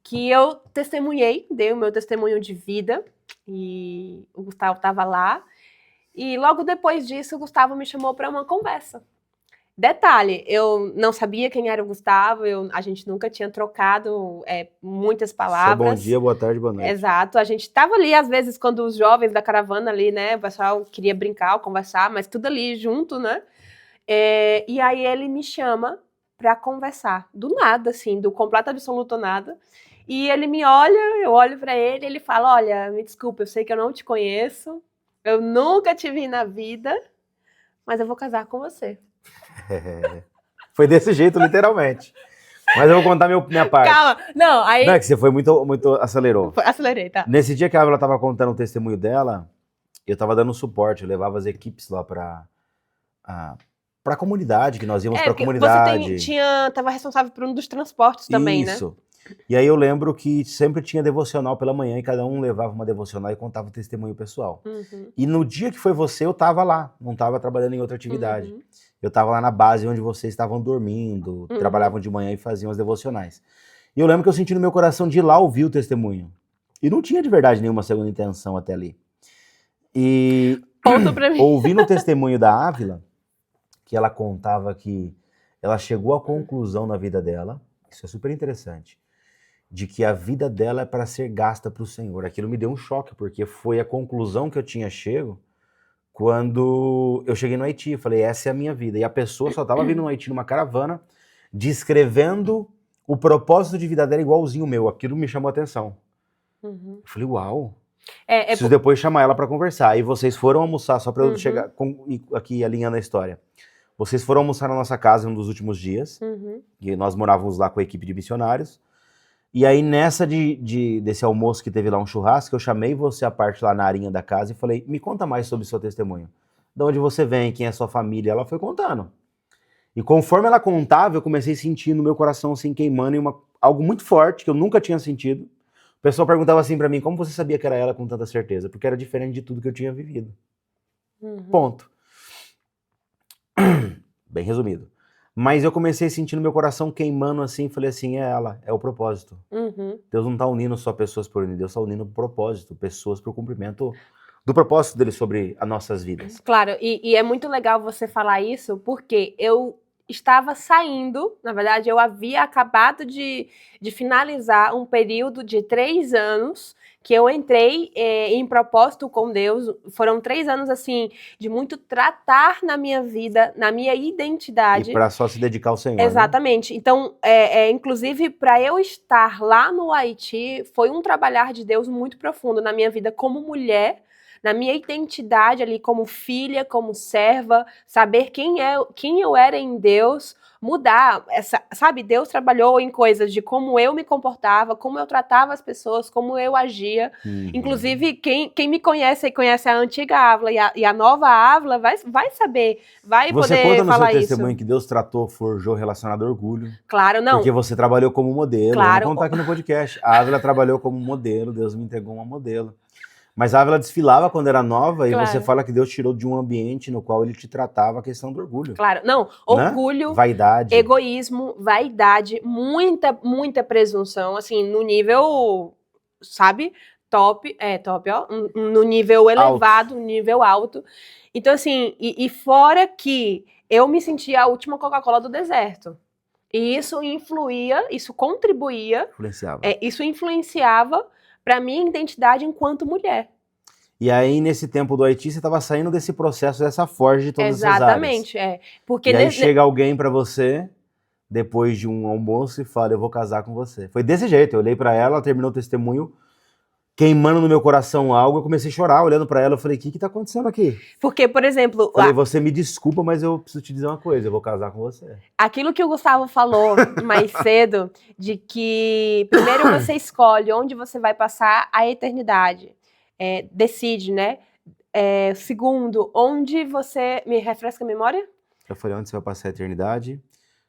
que eu testemunhei, dei o meu testemunho de vida, e o Gustavo estava lá. E logo depois disso, o Gustavo me chamou para uma conversa. Detalhe, eu não sabia quem era o Gustavo, a gente nunca tinha trocado muitas palavras. Só bom dia, boa tarde, boa noite. Exato, a gente estava ali, às vezes, quando os jovens da caravana ali, né, o pessoal queria brincar, conversar, mas tudo ali junto, né? E aí ele me chama para conversar, do nada, assim, do completo absoluto nada. E ele me olha, eu olho para ele, ele fala, olha, me desculpa, eu sei que eu não te conheço, eu nunca te vi na vida, mas eu vou casar com você. Foi desse jeito, literalmente. Mas eu vou contar minha parte. Calma, não, aí... Não, é que você foi muito acelerou. Acelerei, tá. Nesse dia que a Ávila tava contando o testemunho dela, eu tava dando suporte, eu levava as equipes lá pra comunidade, que nós íamos pra comunidade. Você tava responsável por um dos transportes também, né? Isso. E aí eu lembro que sempre tinha devocional pela manhã e cada um levava uma devocional e contava o testemunho pessoal. E no dia que foi você, eu tava lá, não tava trabalhando em outra atividade. Eu tava lá na base onde vocês estavam dormindo, trabalhavam de manhã e faziam as devocionais. E eu lembro que eu senti no meu coração de ir lá ouvir o testemunho. E não tinha de verdade nenhuma segunda intenção até ali. E ponto pra mim. Ouvindo o testemunho da Ávila, que ela contava que ela chegou à conclusão na vida dela, isso é super interessante, de que a vida dela é para ser gasta para o Senhor. Aquilo me deu um choque, porque foi a conclusão que eu tinha chego quando eu cheguei no Haiti. Eu falei, essa é a minha vida. E a pessoa só estava vindo no Haiti numa caravana, descrevendo o propósito de vida dela igualzinho o meu. Aquilo me chamou a atenção. Eu falei, uau. Preciso depois chamar ela para conversar. E vocês foram almoçar, só para eu chegar aqui alinhando a história. Vocês foram almoçar na nossa casa um dos últimos dias. E nós morávamos lá com a equipe de missionários. E aí, nessa desse almoço que teve lá um churrasco, eu chamei você à parte lá na arinha da casa e falei, me conta mais sobre o seu testemunho. De onde você vem, quem é sua família? Ela foi contando. E conforme ela contava, eu comecei a sentir no meu coração assim, queimando em algo muito forte, que eu nunca tinha sentido. O pessoal perguntava assim pra mim, como você sabia que era ela com tanta certeza? Porque era diferente de tudo que eu tinha vivido. Ponto. Bem resumido. Mas eu comecei a sentir no meu coração queimando assim, falei assim, é ela, é o propósito. Deus não está unindo só pessoas por unir, Deus está unindo o propósito, pessoas para o cumprimento do propósito dele sobre as nossas vidas. Claro, e é muito legal você falar isso, porque eu estava saindo, na verdade eu havia acabado de finalizar um período de 3 anos que eu entrei em propósito com Deus. Foram 3 anos, assim, de muito tratar na minha vida, na minha identidade. E para só se dedicar ao Senhor. Exatamente. Né? Então, inclusive, para eu estar lá no Haiti, foi um trabalhar de Deus muito profundo na minha vida como mulher, na minha identidade ali como filha, como serva, saber quem eu era em Deus, mudar, sabe, Deus trabalhou em coisas de como eu me comportava, como eu tratava as pessoas, como eu agia. Inclusive, quem me conhece e conhece a antiga Ávila e a nova Ávila vai saber, vai você poder falar isso. Você conta no seu testemunho que Deus tratou, forjou relacionado ao orgulho. Claro, não. Porque você trabalhou como modelo. Claro. Vamos contar aqui no podcast. A Ávila trabalhou como modelo, Deus me entregou uma modelo. Mas a Ávila desfilava quando era nova e Claro. você fala que Deus tirou de um ambiente no qual ele te tratava a questão do orgulho. Claro. Não, Né? orgulho, Vaidade. egoísmo, vaidade, muita presunção, assim, no nível, sabe, top, ó, no nível elevado, no nível alto. Então, assim, e fora que eu me sentia a última Coca-Cola do deserto. E isso contribuía, Influenciava. isso influenciava para minha identidade enquanto mulher. E aí, nesse tempo do Haiti, você estava saindo desse processo, dessa forja de todas essas áreas. Exatamente, porque E aí chega alguém pra você, depois de um almoço, e fala, eu vou casar com você. Foi desse jeito, eu olhei pra ela, ela terminou o testemunho, queimando no meu coração algo, eu comecei a chorar, olhando pra ela, eu falei, o que tá acontecendo aqui? Porque, por exemplo, Falei, você me desculpa, mas eu preciso te dizer uma coisa, eu vou casar com você. aquilo que o Gustavo falou mais cedo, de que primeiro você escolhe onde você vai passar a eternidade, decide, né? Segundo, onde você... Me refresca a memória? Eu falei, onde você vai passar a eternidade,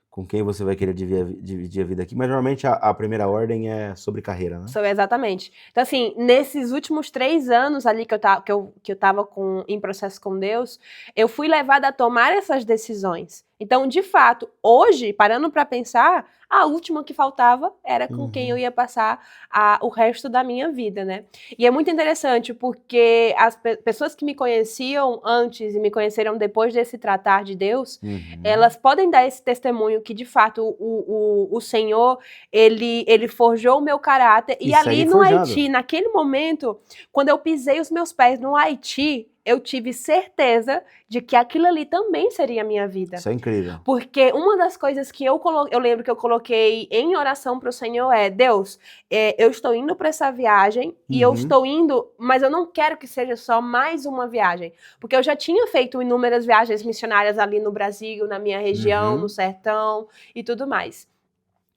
com quem você vai querer dividir a vida aqui, mas normalmente a primeira ordem é sobre carreira, né? Exatamente. Então, assim, nesses últimos 3 anos ali que eu tava em processo com Deus, eu fui levada a tomar essas decisões. Então, de fato, hoje, parando para pensar, a última que faltava era com quem eu ia passar o resto da minha vida, né? E é muito interessante porque as pessoas que me conheciam antes e me conheceram depois desse tratar de Deus, elas podem dar esse testemunho que, de fato, o Senhor, ele forjou o meu caráter. E ali no Haiti, naquele momento, quando eu pisei os meus pés no Haiti, eu tive certeza de que aquilo ali também seria a minha vida. Isso é incrível. Porque uma das coisas que eu lembro que eu coloquei em oração para o Senhor é, Deus, eu estou indo para essa viagem e eu estou indo, mas eu não quero que seja só mais uma viagem. Porque eu já tinha feito inúmeras viagens missionárias ali no Brasil, na minha região, no sertão e tudo mais.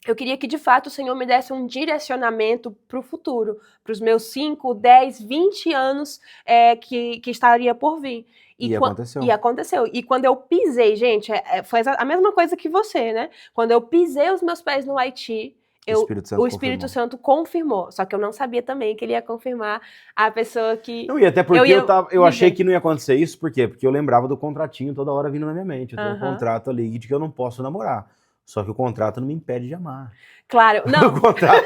Eu queria que, de fato, o Senhor me desse um direcionamento para o futuro, para os meus 5, 10, 20 anos que estaria por vir. E aconteceu. E aconteceu. E quando eu pisei, gente, foi a mesma coisa que você, né? Quando eu pisei os meus pés no Haiti, o Espírito Santo confirmou. Só que eu não sabia também que ele ia confirmar a pessoa que... Não, e até porque eu achei que não ia acontecer isso, por quê? Porque eu lembrava do contratinho toda hora vindo na minha mente. Eu tenho um contrato ali de que eu não posso namorar. Só que o contrato não me impede de amar. Claro, não. O contrato...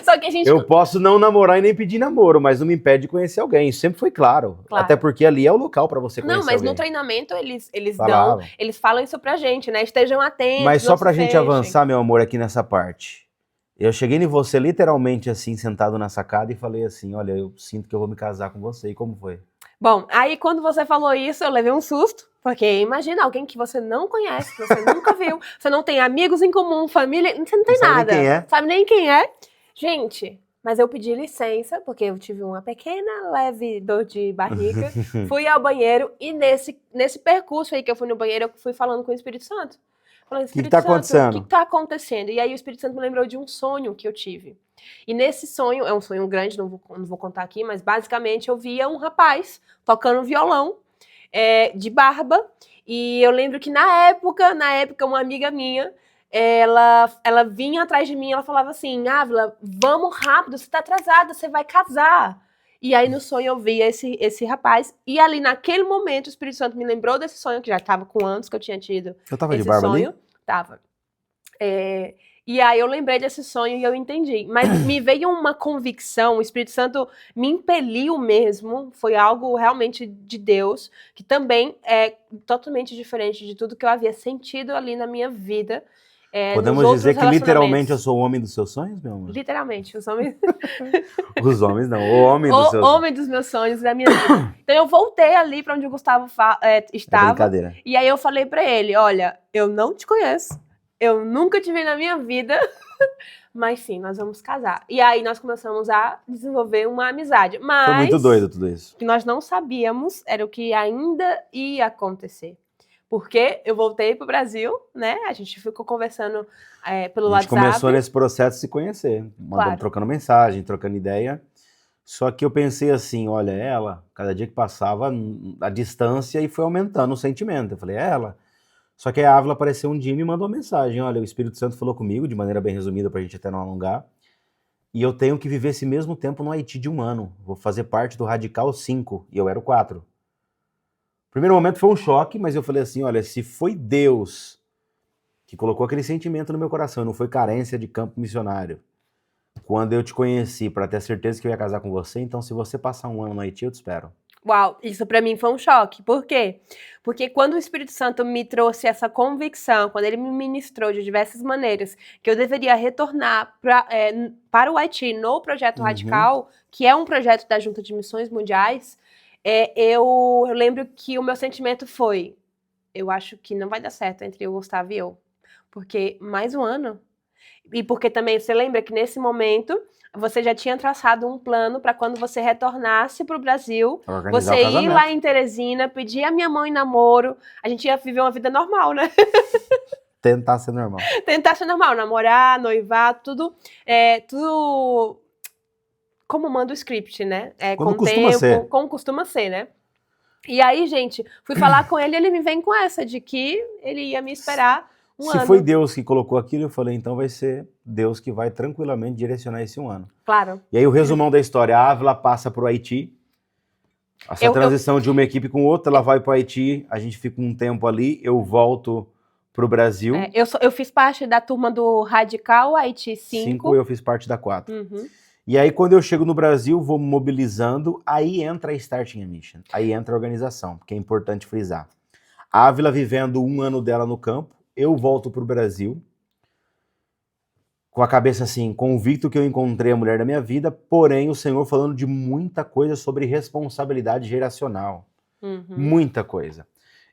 Só que a gente... Eu posso não namorar e nem pedir namoro, mas não me impede de conhecer alguém. Isso sempre foi claro. Até porque ali é o local pra você conhecer alguém. Não, mas no treinamento eles falam isso pra gente, né? Estejam atentos. Mas só pra gente avançar, meu amor, aqui nessa parte. Eu cheguei em você literalmente assim, sentado na sacada e falei assim, olha, eu sinto que eu vou me casar com você. E como foi? Bom, aí quando você falou isso, eu levei um susto, porque imagina alguém que você não conhece, que você nunca viu, você não tem amigos em comum, família, você não tem nada. Sabe nem quem é. Sabe nem quem é. Gente, mas eu pedi licença, porque eu tive uma pequena, leve dor de barriga, fui ao banheiro e nesse percurso aí que eu fui no banheiro, eu fui falando com o Espírito Santo. Falando, Espírito tá Santo, acontecendo? o que tá acontecendo? E aí o Espírito Santo me lembrou de um sonho que eu tive. E nesse sonho, é um sonho grande, não vou contar aqui, mas basicamente eu via um rapaz tocando violão, de barba, e eu lembro que na época, uma amiga minha, ela vinha atrás de mim, ela falava assim, Ávila, vamos rápido, você tá atrasada, você vai casar. E aí no sonho eu via esse rapaz, e ali naquele momento o Espírito Santo me lembrou desse sonho, que já estava com anos que eu tinha tido. Eu tava de barba ali? Tava. E aí eu lembrei desse sonho e eu entendi. Mas me veio uma convicção, o Espírito Santo me impeliu mesmo, foi algo realmente de Deus, que também é totalmente diferente de tudo que eu havia sentido ali na minha vida. Podemos dizer que literalmente eu sou o homem dos seus sonhos, meu amor? Literalmente, os homens... Os homens não, o homem dos seus sonhos. O homem dos meus sonhos da minha vida. Então eu voltei ali para onde o Gustavo estava. Brincadeira. E aí eu falei para ele, olha, eu não te conheço, eu nunca te vi na minha vida, mas sim, nós vamos casar. E aí nós começamos a desenvolver uma amizade. Mas foi muito doido tudo isso. O que nós não sabíamos era o que ainda ia acontecer. Porque eu voltei pro Brasil, né? A gente ficou conversando pelo WhatsApp. A gente começou nesse processo de se conhecer, trocando mensagem, trocando ideia. Só que eu pensei assim, olha, ela, cada dia que passava, a distância e foi aumentando o sentimento. Eu falei, é ela. Só que a Ávila apareceu um dia e me mandou uma mensagem. Olha, o Espírito Santo falou comigo, de maneira bem resumida, pra gente até não alongar. e eu tenho que viver esse mesmo tempo no Haiti de 1 ano. Vou fazer parte do Radical 5, e eu era o 4. O primeiro momento foi um choque, mas eu falei assim, olha, se foi Deus que colocou aquele sentimento no meu coração, não foi carência de campo missionário, quando eu te conheci para ter certeza que eu ia casar com você, então se você passar 1 ano no Haiti, eu te espero. Uau, isso pra mim foi um choque. Por quê? Porque quando o Espírito Santo me trouxe essa convicção, quando ele me ministrou de diversas maneiras, que eu deveria retornar para o Haiti no Projeto Radical, que é um projeto da Junta de Missões Mundiais, eu lembro que o meu sentimento foi, eu acho que não vai dar certo entre o Gustavo e eu. Porque mais 1 ano. E porque também você lembra que nesse momento você já tinha traçado um plano para quando você retornasse para o Brasil, Organizar você o ir casamento. lá em Teresina, pedir a minha mãe em namoro, a gente ia viver uma vida normal, né? Tentar ser normal. Tentar ser normal, namorar, noivar, tudo como manda o script, né? Como Com costuma tempo, ser. como costuma ser, né? E aí, gente, fui falar com ele, ele me vem com essa de que ele ia me esperar um Se ano. foi Deus que colocou aquilo, eu falei, então vai ser Deus que vai tranquilamente direcionar esse 1 ano. Claro. E aí o resumão da história, a Ávila passa para o Haiti, essa transição de uma equipe com outra, ela vai para o Haiti, a gente fica um tempo ali, eu volto para o Brasil. Eu fiz parte da turma do Radical Haiti 5. Eu fiz parte da 4. Uhum. E aí quando eu chego no Brasil, vou mobilizando, aí entra a Starting a Mission, aí entra a organização, porque é importante frisar. A Ávila vivendo 1 ano dela no campo, eu volto para o Brasil, com a cabeça assim, convicto que eu encontrei a mulher da minha vida, porém o Senhor falando de muita coisa sobre responsabilidade geracional. Uhum. Muita coisa.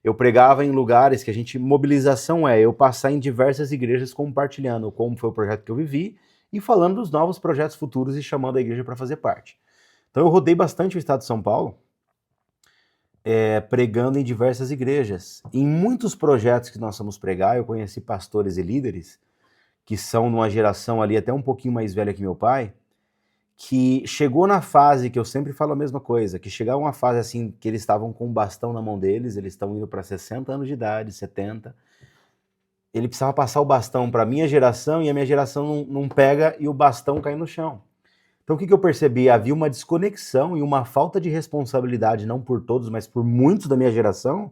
Eu pregava em lugares que mobilização eu passar em diversas igrejas compartilhando como foi o projeto que eu vivi e falando dos novos projetos futuros e chamando a igreja para fazer parte. Então eu rodei bastante o estado de São Paulo, pregando em diversas igrejas. Em muitos projetos que nós fomos pregar, eu conheci pastores e líderes que são numa geração ali até um pouquinho mais velha que meu pai, que chegou na fase, que eu sempre falo a mesma coisa, que chegava uma fase assim, que eles estavam com um bastão na mão deles, eles estão indo para 60 anos de idade, 70, ele precisava passar o bastão para a minha geração e a minha geração não pega e o bastão cai no chão. Então o que eu percebi? Havia uma desconexão e uma falta de responsabilidade, não por todos, mas por muitos da minha geração,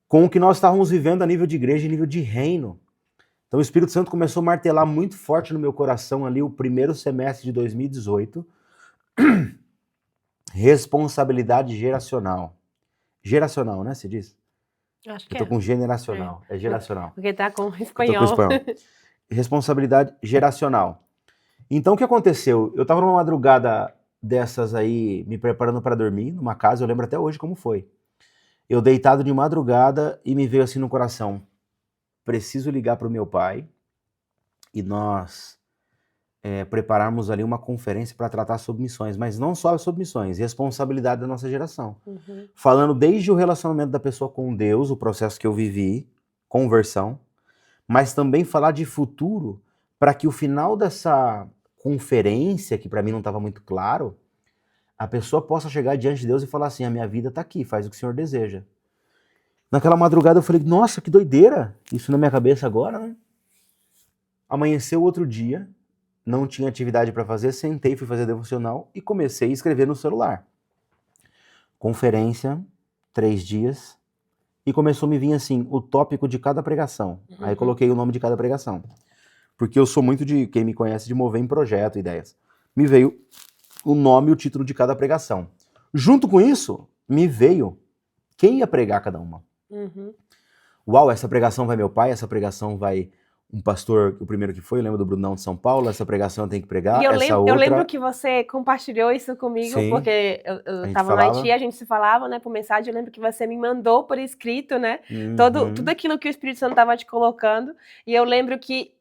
com o que nós estávamos vivendo a nível de igreja e nível de reino. Então o Espírito Santo começou a martelar muito forte no meu coração ali o primeiro semestre de 2018. Responsabilidade geracional. Geracional, né, você diz? Acho que Eu tô com generacional, é geracional. Porque tá com Eu tô espanhol. com espanhol. Responsabilidade geracional. Então o que aconteceu? Eu tava numa madrugada dessas aí, me preparando para dormir, numa casa, eu lembro até hoje como foi. Eu deitado de madrugada e me veio assim no coração, preciso ligar para o meu pai e nós prepararmos ali uma conferência para tratar sobre missões, mas não só sobre missões, responsabilidade da nossa geração. Falando desde o relacionamento da pessoa com Deus, o processo que eu vivi, conversão, mas também falar de futuro, para que o final dessa conferência, que para mim não estava muito claro, a pessoa possa chegar diante de Deus e falar assim, a minha vida está aqui, faz o que o Senhor deseja. Naquela madrugada eu falei, nossa, que doideira, isso na minha cabeça agora, né? Amanheceu outro dia, não tinha atividade para fazer, sentei, fui fazer devocional e comecei a escrever no celular. Conferência, 3 dias, e começou a me vir assim, o tópico de cada pregação. Aí coloquei o nome de cada pregação. Porque eu sou muito de, quem me conhece, de mover em projeto, ideias. Me veio o nome e o título de cada pregação. Junto com isso, me veio quem ia pregar cada uma. Uau, essa pregação vai meu pai, essa pregação vai um pastor, o primeiro que foi, eu lembro do Brunão de São Paulo, essa pregação eu tenho que pregar, E eu outra... lembro que você compartilhou isso comigo, Sim, porque eu tava no Haiti, a gente se falava, né, por mensagem, eu lembro que você me mandou por escrito, né, tudo aquilo que o Espírito Santo estava te colocando, e eu lembro que,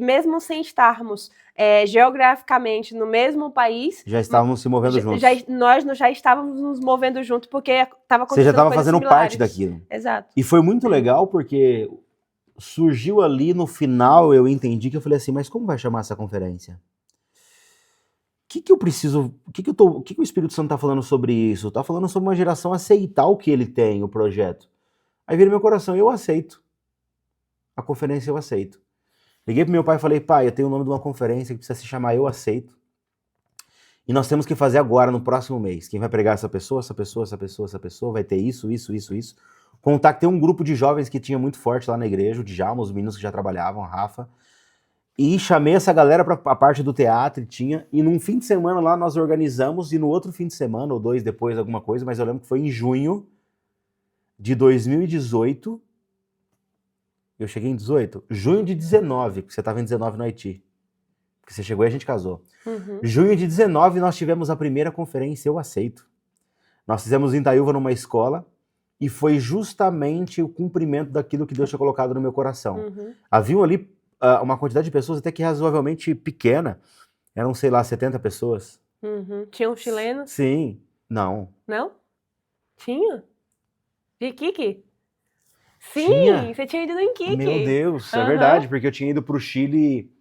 mesmo sem estarmos geograficamente no mesmo país... Já estávamos se movendo juntos. Nós já estávamos nos movendo juntos, porque estava acontecendo coisas similares. Você já estava fazendo parte daquilo. Exato. E foi muito legal, porque surgiu ali no final, eu entendi que eu falei assim, mas como vai chamar essa conferência? O que eu preciso, o que o Espírito Santo está falando sobre isso? Está falando sobre uma geração aceitar o que ele tem, o projeto. Aí vira meu coração, eu aceito. A conferência eu aceito. Liguei pro meu pai e falei, pai, eu tenho o nome de uma conferência que precisa se chamar Eu Aceito. E nós temos que fazer agora, no próximo mês. Quem vai pregar essa pessoa, vai ter isso. Contactei um grupo de jovens que tinha muito forte lá na igreja, o Djalma, os meninos que já trabalhavam, a Rafa. E chamei essa galera para a parte do teatro, e num fim de semana lá nós organizamos, e no outro fim de semana, ou 2 depois, alguma coisa, mas eu lembro que foi em junho de 2018. Eu cheguei em 18? Junho de 19, porque você estava em 19 no Haiti. Porque você chegou e a gente casou. Junho de 19 nós tivemos a primeira conferência Eu Aceito. Nós fizemos em Itaúva numa escola, e foi justamente o cumprimento daquilo que Deus tinha colocado no meu coração. Haviam ali uma quantidade de pessoas até que razoavelmente pequena. Eram, sei lá, 70 pessoas. Tinha um chileno? Sim. Não. Não? Tinha? De Iquique? Sim, Tinha. você tinha ido no Iquique. Meu Deus, é verdade, porque eu tinha ido para o Chile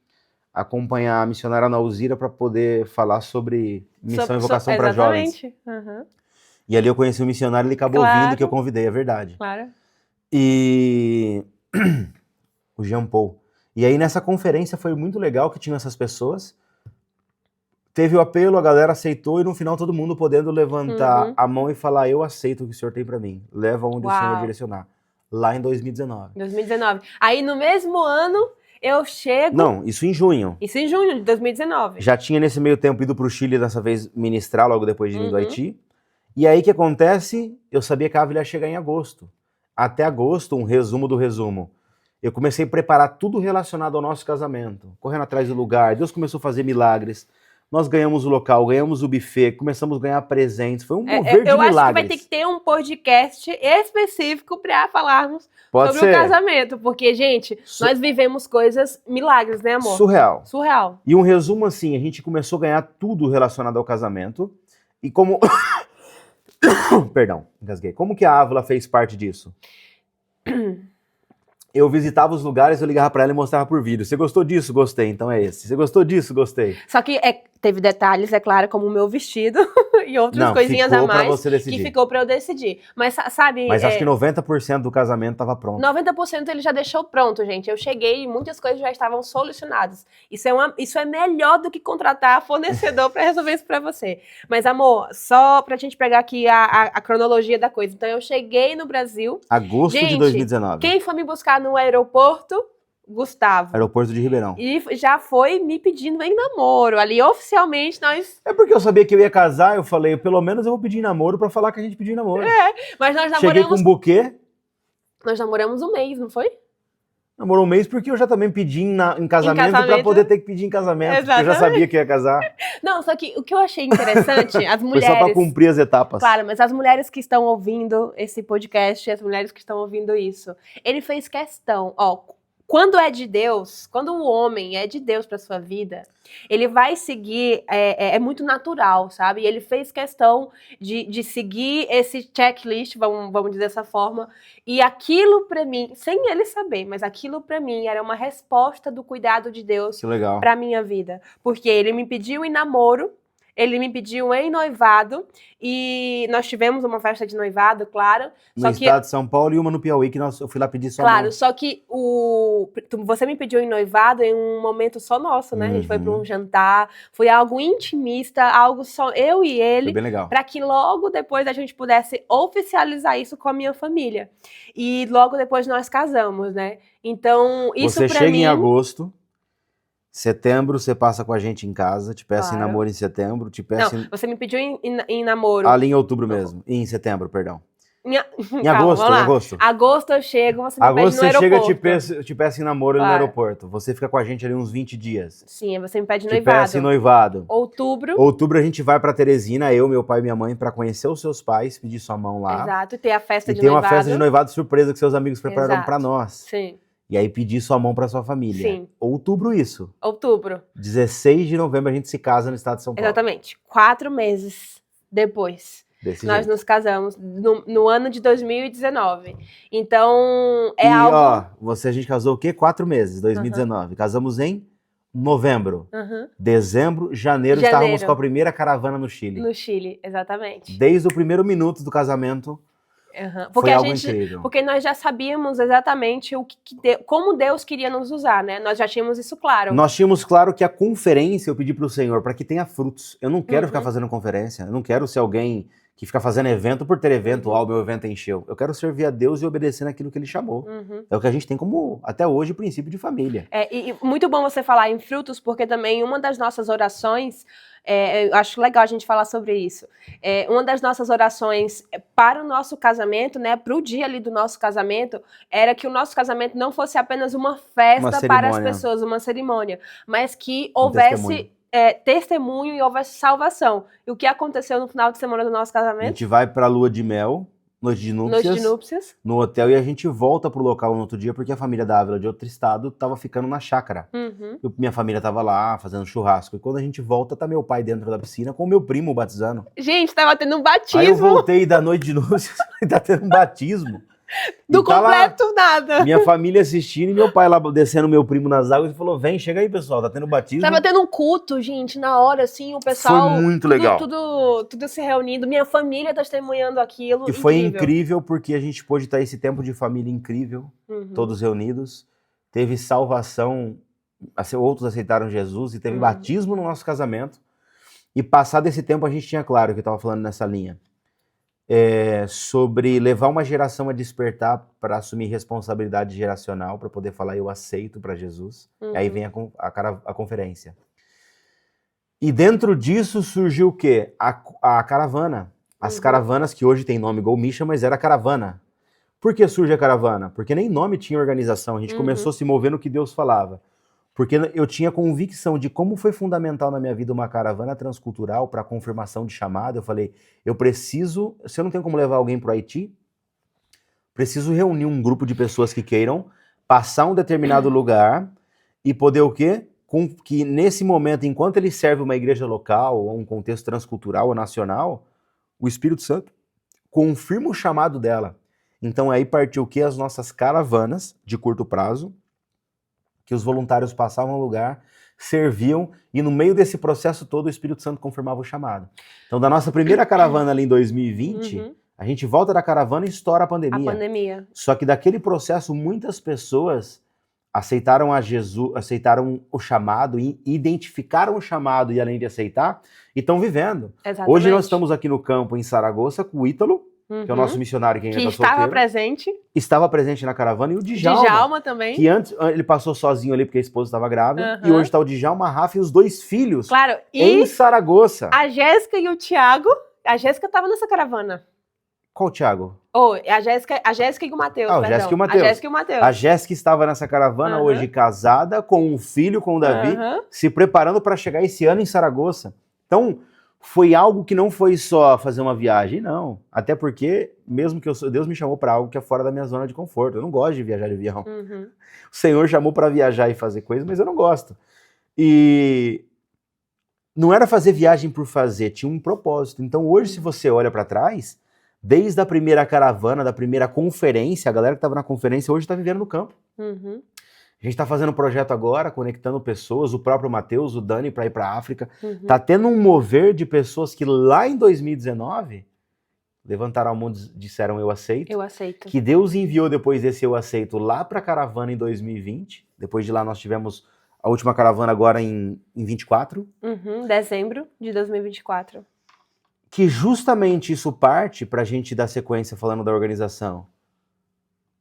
acompanhar a missionária Ana Alzira para poder falar sobre missão e vocação para jovens. Exatamente. E ali eu conheci um missionário, ele acabou vindo, que eu convidei, é verdade. Claro. E o Jean Paul. E aí nessa conferência foi muito legal que tinham essas pessoas. Teve o apelo, a galera aceitou, e no final todo mundo podendo levantar a mão e falar, eu aceito o que o senhor tem para mim. Leva onde o senhor direcionar. Lá em 2019. 2019. Aí no mesmo ano eu chego... Não, isso em junho. Isso em junho de 2019. Já tinha nesse meio tempo ido pro Chile, dessa vez ministrar, logo depois de vir do Haiti. E aí o que acontece? Eu sabia que a Ávila ia chegar em agosto. Até agosto, um resumo do resumo. Eu comecei a preparar tudo relacionado ao nosso casamento. Correndo atrás do lugar, Deus começou a fazer milagres. Nós ganhamos o local, ganhamos o buffet, começamos a ganhar presentes. Foi um mover de milagres. Eu acho que vai ter que ter um podcast específico para falarmos sobre o casamento. Porque, gente, nós vivemos coisas, milagres, né, amor? Surreal. E um resumo assim, a gente começou a ganhar tudo relacionado ao casamento. E como... Perdão, engasguei. Como que a Ávila fez parte disso? Eu visitava os lugares, eu ligava pra ela e mostrava por vídeo. Você gostou disso? Gostei, então é esse. Você gostou disso? Gostei. Só que teve detalhes, é claro, como o meu vestido e outras coisinhas a mais pra você decidir. Que ficou pra eu decidir. Mas sabe... Mas acho que 90% do casamento tava pronto. 90% ele já deixou pronto, gente. Eu cheguei e muitas coisas já estavam solucionadas. Isso é melhor do que contratar fornecedor pra resolver isso pra você. Mas, amor, só pra gente pegar aqui a cronologia da coisa. Então, eu cheguei no Brasil... Agosto de 2019. Quem foi me buscar no aeroporto? Gustavo. Aeroporto de Ribeirão. E já foi me pedindo em namoro. Ali, oficialmente, nós... É porque eu sabia que eu ia casar, eu falei, pelo menos eu vou pedir em namoro pra falar que a gente pediu em namoro. Mas nós namoramos... Cheguei com um buquê. Nós namoramos um mês, não foi? Namorou um mês porque eu já também pedi em casamento pra poder ter que pedir em casamento. Exatamente. Porque eu já sabia que ia casar. Não, só que o que eu achei interessante, as mulheres... Foi só pra cumprir as etapas. Claro, mas as mulheres que estão ouvindo esse podcast, as mulheres que estão ouvindo isso, ele fez questão, quando é de Deus, quando o homem é de Deus para sua vida, ele vai seguir, é muito natural, sabe? E ele fez questão de seguir esse checklist, vamos dizer dessa forma, e aquilo para mim, sem ele saber, mas aquilo para mim era uma resposta do cuidado de Deus para minha vida. Porque ele me pediu em namoro, ele me pediu em noivado, e nós tivemos uma festa de noivado, claro. No estado de São Paulo e uma no Piauí, que eu fui lá pedir só. Claro, só que você me pediu em noivado em um momento só nosso, né? A gente foi para um jantar, foi algo intimista, algo só eu e ele. Foi bem legal. Para que logo depois a gente pudesse oficializar isso com a minha família. E logo depois nós casamos, né? Então, isso pra mim... Você chega em agosto... Setembro, você passa com a gente em casa, te peço em namoro em setembro, te peço... Não, você me pediu em namoro... Ali em outubro mesmo, em setembro, perdão. Em agosto, agosto. Agosto eu chego, você me pede no aeroporto. Agosto você chega, te peço em namoro no aeroporto. Você fica com a gente ali uns 20 dias. Sim, você me pede noivado. Te peço em noivado. Outubro a gente vai pra Teresina, eu, meu pai e minha mãe, pra conhecer os seus pais, pedir sua mão lá. Exato, e ter a festa de noivado. E tem uma festa de noivado surpresa que seus amigos prepararam pra nós. Sim. E aí pedir sua mão pra sua família. Sim. Outubro isso. 16 de novembro a gente se casa no estado de São Paulo. Exatamente. 4 meses depois. Nós nos casamos no ano de 2019. Então, algo... a gente casou o quê? 4 meses, 2019. Casamos em novembro. Dezembro, janeiro, estávamos com a primeira caravana no Chile. No Chile, exatamente. Desde o primeiro minuto do casamento, Aham. Foi algo incrível. Porque nós já sabíamos exatamente como Deus queria nos usar, né? Nós já tínhamos isso claro. Nós tínhamos claro que a conferência, eu pedi para o Senhor, para que tenha frutos. Eu não quero ficar fazendo conferência, eu não quero ser alguém que fica fazendo evento por ter evento, o meu evento encheu. Eu quero servir a Deus e obedecer naquilo que Ele chamou. É o que a gente tem como, até hoje, princípio de família. E muito bom você falar em frutos, porque também uma das nossas orações, eu acho legal a gente falar sobre isso, uma das nossas orações para o nosso casamento, né, para o dia ali do nosso casamento, era que o nosso casamento não fosse apenas uma festa para as pessoas, uma cerimônia, mas que houvesse testemunho e houvesse salvação. E o que aconteceu no final de semana do nosso casamento? A gente vai para a lua de mel, noite de núpcias, no hotel, e a gente volta pro local no outro dia, porque a família da Ávila, de outro estado, tava ficando na chácara. Minha família tava lá, fazendo churrasco. E quando a gente volta, tá meu pai dentro da piscina, com o meu primo batizando. Gente, tava tendo um batismo. Aí eu voltei da noite de núpcias, e tá tendo um batismo. Do completo, lá, nada. Minha família assistindo e meu pai lá descendo meu primo nas águas e falou, vem, chega aí, pessoal, tá tendo batismo. Tava tendo um culto, gente, na hora, assim, o pessoal... Foi muito legal. Tudo se reunindo, minha família testemunhando aquilo. E foi incrível porque a gente pôde estar esse tempo de família incrível, todos reunidos. Teve salvação, outros aceitaram Jesus e teve batismo no nosso casamento. E passado esse tempo a gente tinha claro que eu tava falando nessa linha. Sobre levar uma geração a despertar para assumir responsabilidade geracional, para poder falar eu aceito para Jesus. Aí vem a conferência. E dentro disso surgiu o quê? A caravana. As caravanas que hoje tem nome Go Mission, mas era caravana. Por que surge a caravana? Porque nem nome tinha organização. A gente começou a se mover no que Deus falava. Porque eu tinha convicção de como foi fundamental na minha vida uma caravana transcultural para confirmação de chamado. Eu falei, eu preciso, se eu não tenho como levar alguém para o Haiti, preciso reunir um grupo de pessoas que queiram passar um determinado lugar e poder o quê? Que nesse momento, enquanto ele serve uma igreja local ou um contexto transcultural ou nacional, o Espírito Santo confirma o chamado dela. Então aí partiu o quê? As nossas caravanas de curto prazo, que os voluntários passavam no lugar, serviam, e no meio desse processo todo o Espírito Santo confirmava o chamado. Então, da nossa primeira caravana ali em 2020, a gente volta da caravana e estoura a pandemia. Só que daquele processo, muitas pessoas aceitaram a Jesus, aceitaram o chamado, identificaram o chamado e além de aceitar, e estão vivendo. Exatamente. Hoje nós estamos aqui no campo em Saragoça com o Ítalo, que é o nosso missionário que ainda está solteiro. Estava presente na caravana, e o Djalma também. Que antes ele passou sozinho ali porque a esposa estava grávida. E hoje está o Djalma, a Rafa e os 2 filhos em Saragoça. A Jéssica e o Thiago. A Jéssica estava nessa caravana. Qual o Thiago? A Jéssica e o Matheus, a Jéssica e o Matheus. A Jéssica estava nessa caravana hoje casada, com um filho, com o Davi, se preparando para chegar esse ano em Saragoça. Então, foi algo que não foi só fazer uma viagem, não. Até porque, mesmo que Deus me chamou para algo que é fora da minha zona de conforto. Eu não gosto de viajar de avião. O Senhor chamou para viajar e fazer coisas, mas eu não gosto. E não era fazer viagem por fazer, tinha um propósito. Então hoje, se você olha para trás, desde a primeira caravana, da primeira conferência, a galera que estava na conferência hoje está vivendo no campo. A gente está fazendo um projeto agora, conectando pessoas, o próprio Matheus, o Dani, para ir para a África. Tá tendo um mover de pessoas que lá em 2019 levantaram a mão e disseram eu aceito. Eu aceito. Que Deus enviou depois desse eu aceito lá para a caravana em 2020. Depois de lá nós tivemos a última caravana agora em 24. Dezembro de 2024. Que justamente isso parte, para a gente dar sequência falando da organização,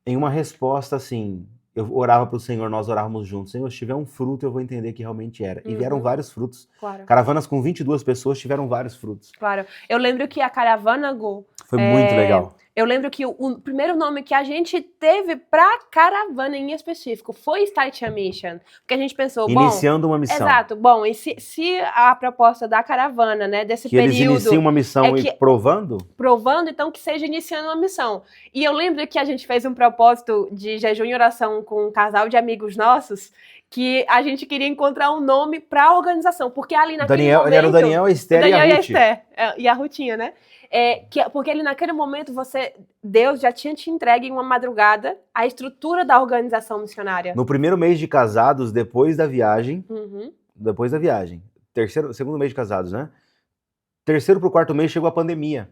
em uma resposta assim... Eu orava para o Senhor, nós orávamos juntos. Senhor, se tiver um fruto, eu vou entender que realmente era. E vieram vários frutos. Claro. Caravanas com 22 pessoas tiveram vários frutos. Claro. Eu lembro que a caravana, Gu... Foi muito legal. Eu lembro que o primeiro nome que a gente teve pra caravana em específico foi Start a Mission. Porque a gente pensou, iniciando uma missão. Exato. Bom, e se a proposta da caravana, né, desse período... Que eles iniciam uma missão provando? Provando, então, que seja iniciando uma missão. E eu lembro que a gente fez um propósito de jejum e oração com um casal de amigos nossos, que a gente queria encontrar um nome pra organização. Porque ali naquele momento... Era o Daniel, a Esther e a Ruth. E a Rutinha, né? Porque ali naquele momento Deus já tinha te entregue em uma madrugada a estrutura da organização missionária. No primeiro mês de casados, depois da viagem, segundo mês de casados, né? Terceiro pro quarto mês chegou a pandemia.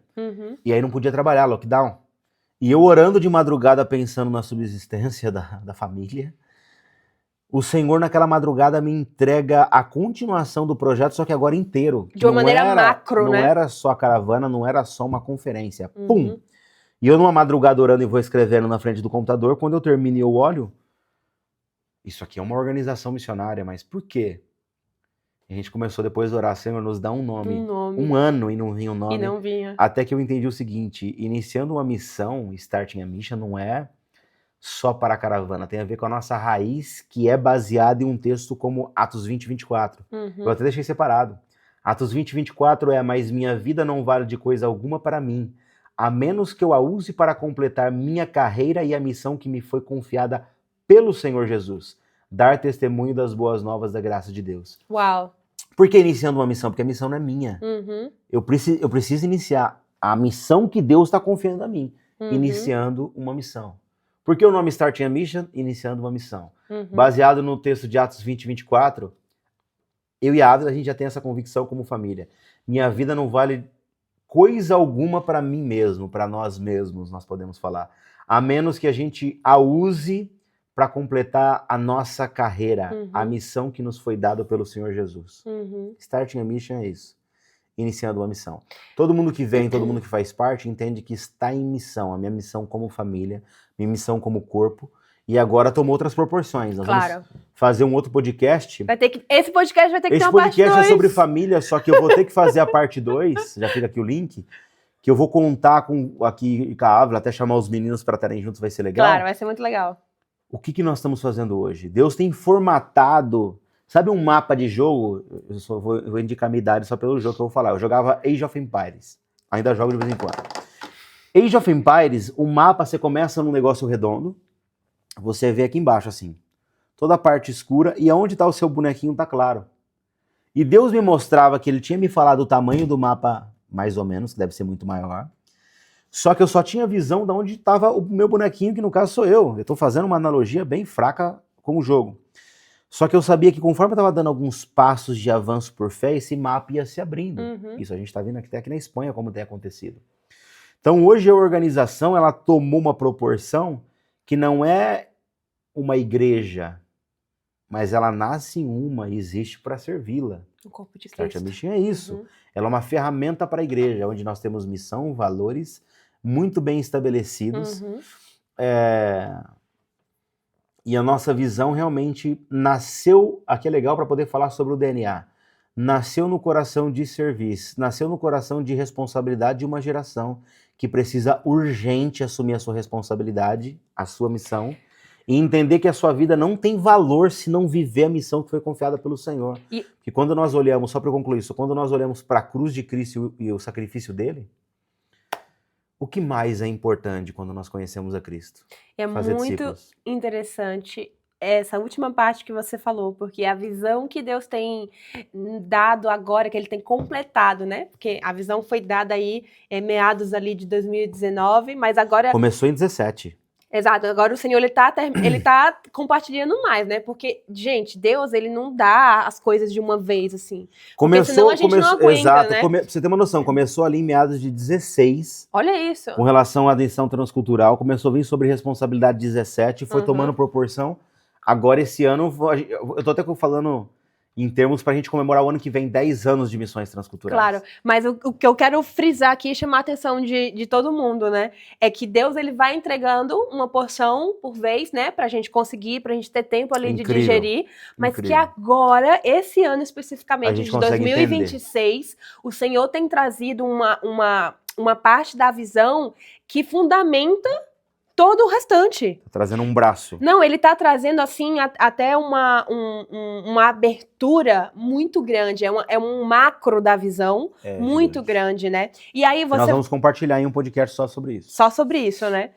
E aí não podia trabalhar, lockdown. E eu orando de madrugada pensando na subsistência da família, o Senhor naquela madrugada me entrega a continuação do projeto, só que agora inteiro. De uma maneira macro, não né? Não era só a caravana, não era só uma conferência. Uhum. Pum! E eu numa madrugada orando e vou escrevendo na frente do computador, quando eu termino e eu olho, isso aqui é uma organização missionária, mas por quê? A gente começou depois a orar, Senhor, nos dá um nome. Um ano e não vinha um nome. E não vinha. Até que eu entendi o seguinte, iniciando uma missão, Starting a Mission, não é só para a caravana, tem a ver com a nossa raiz, que é baseada em um texto como Atos 20, 24. Eu até deixei separado. Atos 20, 24 é, mas minha vida não vale de coisa alguma para mim, a menos que eu a use para completar minha carreira e a missão que me foi confiada pelo Senhor Jesus. Dar testemunho das boas novas da graça de Deus. Uau. Por que iniciando uma missão? Porque a missão não é minha. Eu preciso iniciar a missão que Deus está confiando a mim. Iniciando uma missão. Por que o nome Starting a Mission? Iniciando uma missão. Baseado no texto de Atos 20, 24, eu e a Ávila, a gente já tem essa convicção como família. Minha vida não vale coisa alguma para mim mesmo, para nós mesmos, nós podemos falar. A menos que a gente a use para completar a nossa carreira, a missão que nos foi dada pelo Senhor Jesus. Starting a Mission é isso. Iniciando uma missão. Todo mundo que vem, todo mundo que faz parte, entende que está em missão. A minha missão como família, minha missão como corpo. E agora tomou outras proporções. Nós vamos fazer um outro podcast. Esse podcast vai ter que ter uma parte 2. Esse podcast é sobre família, só que eu vou ter que fazer a parte 2. Já fica aqui o link. Que eu vou contar aqui com a Ávila, até chamar os meninos para estarem juntos, vai ser legal. Claro, vai ser muito legal. O que nós estamos fazendo hoje? Deus tem formatado... Sabe um mapa de jogo? Eu só vou indicar a minha idade só pelo jogo que eu vou falar. Eu jogava Age of Empires. Ainda jogo de vez em quando. Age of Empires, o mapa, você começa num negócio redondo. Você vê aqui embaixo, assim. Toda a parte escura. E aonde está o seu bonequinho tá claro. E Deus me mostrava que ele tinha me falado o tamanho do mapa, mais ou menos, que deve ser muito maior. Só que eu só tinha visão de onde estava o meu bonequinho, que no caso sou eu. Eu estou fazendo uma analogia bem fraca com o jogo. Só que eu sabia que conforme eu estava dando alguns passos de avanço por fé, esse mapa ia se abrindo. Isso a gente está vendo até aqui na Espanha como tem acontecido. Então hoje a organização ela tomou uma proporção que não é uma igreja, mas ela nasce em uma e existe para servi-la. O corpo de Starting Cristo. a Mission é isso. Ela é uma ferramenta para a igreja, onde nós temos missão, valores muito bem estabelecidos. E a nossa visão realmente nasceu, aqui é legal para poder falar sobre o DNA, nasceu no coração de serviço, nasceu no coração de responsabilidade de uma geração que precisa urgente assumir a sua responsabilidade, a sua missão, e entender que a sua vida não tem valor se não viver a missão que foi confiada pelo Senhor. E quando nós olhamos, só para concluir isso, quando nós olhamos para a cruz de Cristo e o sacrifício dele, o que mais é importante quando nós conhecemos a Cristo? É Fazer muito discípulos. interessante essa última parte que você falou, porque a visão que Deus tem dado agora, que ele tem completado, né? Porque a visão foi dada aí meados ali de 2019, mas agora... Começou em 17. Exato, agora o Senhor ele tá compartilhando mais, né? Porque, gente, Deus ele não dá as coisas de uma vez, assim. Senão a gente não aguenta, exato, né? Pra você ter uma noção, começou ali em meados de 16, Olha isso. com relação à atenção transcultural, começou a vir sobre responsabilidade 17, foi tomando proporção. Agora esse ano, eu tô até falando em termos pra gente comemorar o ano que vem 10 anos de missões transculturais. Claro, mas o que eu quero frisar aqui e chamar a atenção de todo mundo, né? É que Deus ele vai entregando uma porção por vez, né? Pra gente conseguir, pra gente ter tempo ali de digerir. Mas que agora, esse ano especificamente, de 2026, o Senhor tem trazido uma parte da visão que fundamenta todo o restante. Tá trazendo um braço. Não, ele tá trazendo, assim, até uma abertura muito grande. É um macro da visão muito grande, né? E aí você... Nós vamos compartilhar em um podcast só sobre isso. Só sobre isso, né?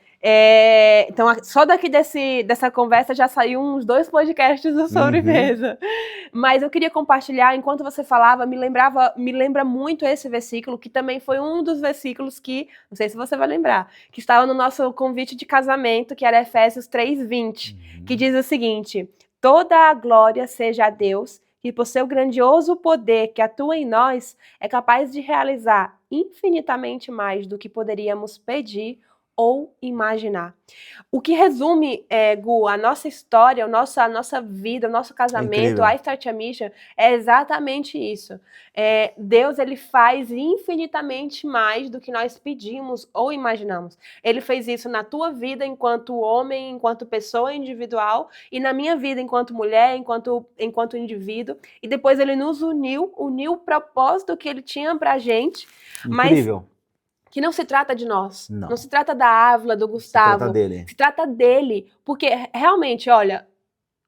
Então, só daqui dessa conversa já saiu uns 2 podcasts do Sobremesa. Mas eu queria compartilhar, enquanto você falava, me lembra muito esse versículo, que também foi um dos versículos que, não sei se você vai lembrar, que estava no nosso convite de casamento, que era Efésios 3:20, que diz o seguinte: toda a glória seja a Deus, que por seu grandioso poder que atua em nós, é capaz de realizar infinitamente mais do que poderíamos pedir ou imaginar. O que resume, Gu, a nossa história, a nossa vida, o nosso casamento, incrível. a Start a Mission, é exatamente isso. Deus, ele faz infinitamente mais do que nós pedimos ou imaginamos. Ele fez isso na tua vida enquanto homem, enquanto pessoa individual, e na minha vida enquanto mulher, enquanto indivíduo. E depois ele nos uniu o propósito que ele tinha pra gente, Incrível. mas que não se trata de nós. Não. Não se trata da Ávila, do Se Gustavo. trata dele. Se trata dele. Porque, realmente, olha,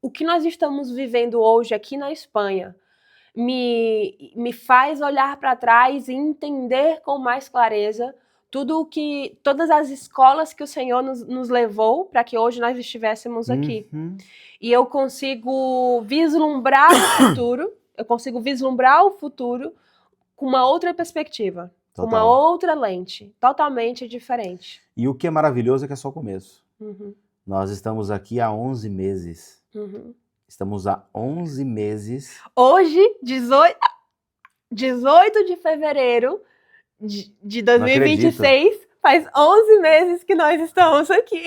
o que nós estamos vivendo hoje aqui na Espanha me faz olhar para trás e entender com mais clareza todas as escolas que o Senhor nos levou para que hoje nós estivéssemos aqui. Uhum. E eu consigo vislumbrar o futuro, com uma outra perspectiva, com uma Total. outra lente, totalmente diferente. E o que é maravilhoso é que é só o começo. Uhum, Nós estamos aqui há 11 meses. uhum. Estamos há 11 meses. Hoje, 18 de fevereiro de 2026, faz 11 meses que nós estamos aqui.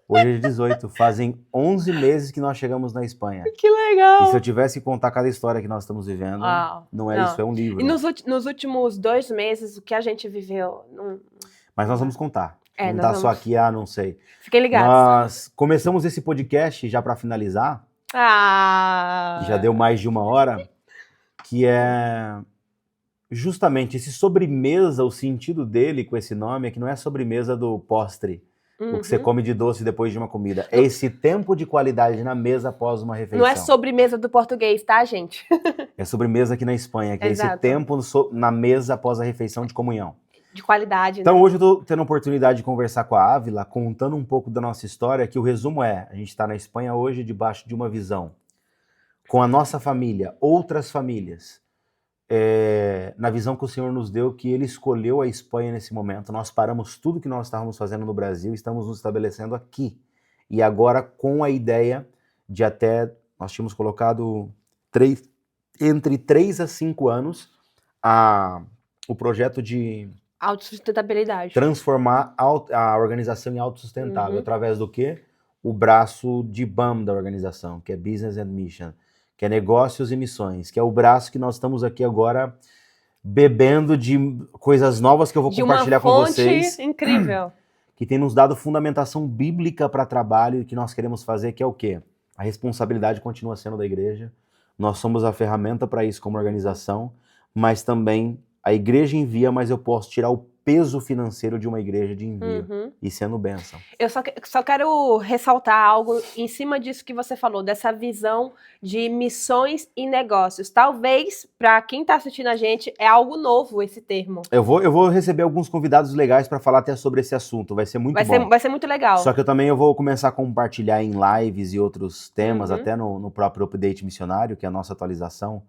Hoje é 18. Fazem 11 meses que nós chegamos na Espanha. Que legal! E se eu tivesse que contar cada história que nós estamos vivendo, Uau. não é Não. isso, é um livro. E nos últimos 2 meses, o que a gente viveu... Mas nós vamos contar. Não nós tá só vamos. aqui, não sei. Fiquem ligados. Nós começamos esse podcast, já para finalizar, já deu mais de 1 hora, que é justamente esse sobremesa, o sentido dele com esse nome é que não é sobremesa do postre, o que você come de doce depois de uma comida. É esse tempo de qualidade na mesa após uma refeição. Não é sobremesa do português, tá, gente? É sobremesa aqui na Espanha, que é esse Exato. tempo na mesa após a refeição de comunhão. De qualidade, Então né? hoje eu tô tendo a oportunidade de conversar com a Ávila, contando um pouco da nossa história, que o resumo é, a gente está na Espanha hoje debaixo de uma visão, com a nossa família, outras famílias, na visão que o Senhor nos deu, que Ele escolheu a Espanha nesse momento. Nós paramos tudo que nós estávamos fazendo no Brasil, estamos nos estabelecendo aqui. E agora com a ideia de nós tínhamos colocado entre 3 a 5 anos, o projeto de Autossustentabilidade. transformar a organização em autossustentável. Uhum. Através do quê? O braço de BAM da organização, que é Business and Mission, que é negócios e missões, que é o braço que nós estamos aqui agora bebendo de coisas novas que eu vou compartilhar com vocês, De uma fonte incrível. que tem nos dado fundamentação bíblica para trabalho e que nós queremos fazer, que é o quê? A responsabilidade continua sendo da igreja, nós somos a ferramenta para isso como organização, mas também a igreja envia, mas eu posso tirar o peso financeiro de uma igreja de envio, Uhum. e sendo bênção. Eu só quero ressaltar algo em cima disso que você falou, dessa visão de missões e negócios. Talvez, para quem está assistindo a gente, é algo novo esse termo. Eu vou receber alguns convidados legais para falar até sobre esse assunto, vai ser muito bom. Vai ser muito legal. Só que eu vou começar a compartilhar em lives e outros temas, Uhum. até no próprio Update Missionário, que é a nossa atualização,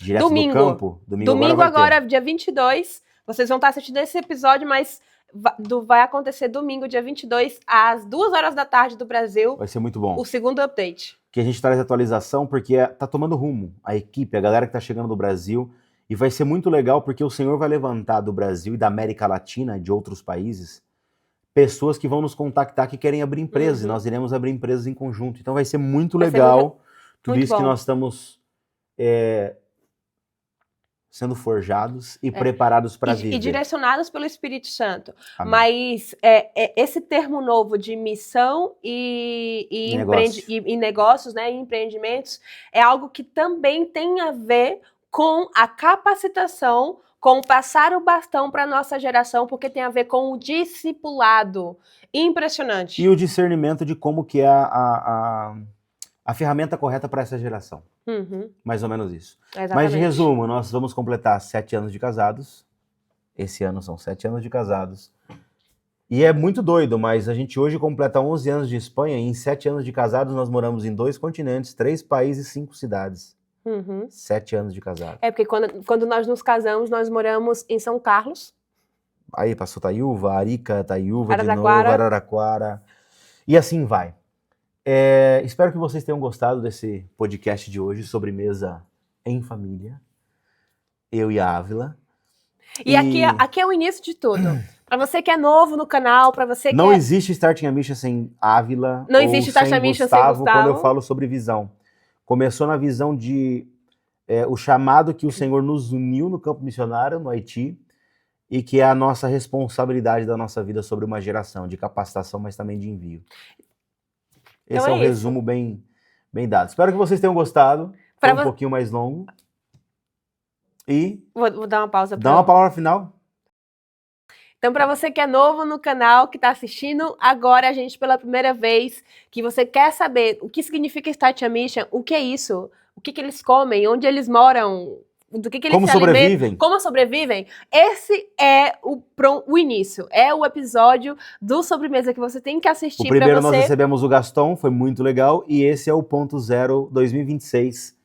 direto Domingo. do campo. Domingo agora, dia 22, vocês vão estar assistindo esse episódio, mas vai acontecer domingo, dia 22, às 2 horas da tarde do Brasil, vai ser muito bom. o segundo update. Que a gente traz atualização porque tá tomando rumo. A equipe, a galera que tá chegando do Brasil. E vai ser muito legal porque o Senhor vai levantar do Brasil e da América Latina e de outros países pessoas que vão nos contactar que querem abrir empresas. Uhum. E nós iremos abrir empresas em conjunto. Então vai ser muito Vai ser legal tudo muito isso que bom. nós estamos sendo forjados e preparados para viver. E direcionados pelo Espírito Santo. Amém. Mas esse termo novo de missão e negócios, né, e empreendimentos, é algo que também tem a ver com a capacitação, com passar o bastão para a nossa geração, porque tem a ver com o discipulado. Impressionante. E o discernimento de como que é a ferramenta correta para essa geração. Uhum, Mais ou menos isso. exatamente. Mas, de resumo, nós vamos completar 7 anos de casados. Esse ano são 7 anos de casados. E é muito doido, mas a gente hoje completa 11 anos de Espanha e em 7 anos de casados nós moramos em 2 continentes, 3 países e 5 cidades. Uhum. 7 anos de casado. É porque quando nós nos casamos, nós moramos em São Carlos. Aí passou Taiúva, Arica, Taiúva de novo, Araraquara. Araraquara. E assim vai. Espero que vocês tenham gostado desse podcast de hoje, Sobremesa em Família. Eu e a Ávila. E aqui é o início de tudo. Pra você que é novo no canal, pra você que Não é... existe Starting a Mission sem Ávila. Não ou existe Starting a Mission sem Gustavo quando eu Gustavo. falo sobre visão. Começou na visão de o chamado que o Senhor nos uniu no campo missionário, no Haiti, e que é a nossa responsabilidade da nossa vida sobre uma geração de capacitação, mas também de envio. Então Esse é um é isso. resumo bem dado. Espero que vocês tenham gostado. Foi um pouquinho mais longo. E Vou dar uma pausa dá uma palavra final. Então, para você que é novo no canal, que está assistindo agora a gente pela primeira vez, que você quer saber o que significa Start a Mission, o que é isso, o que eles comem, onde eles moram, do que eles Como se sobrevivem. alimentam, como sobrevivem, esse é o início, é o episódio do Sobremesa que você tem que assistir para você. O primeiro nós recebemos o Gaston, foi muito legal, e esse é o ponto 0 2026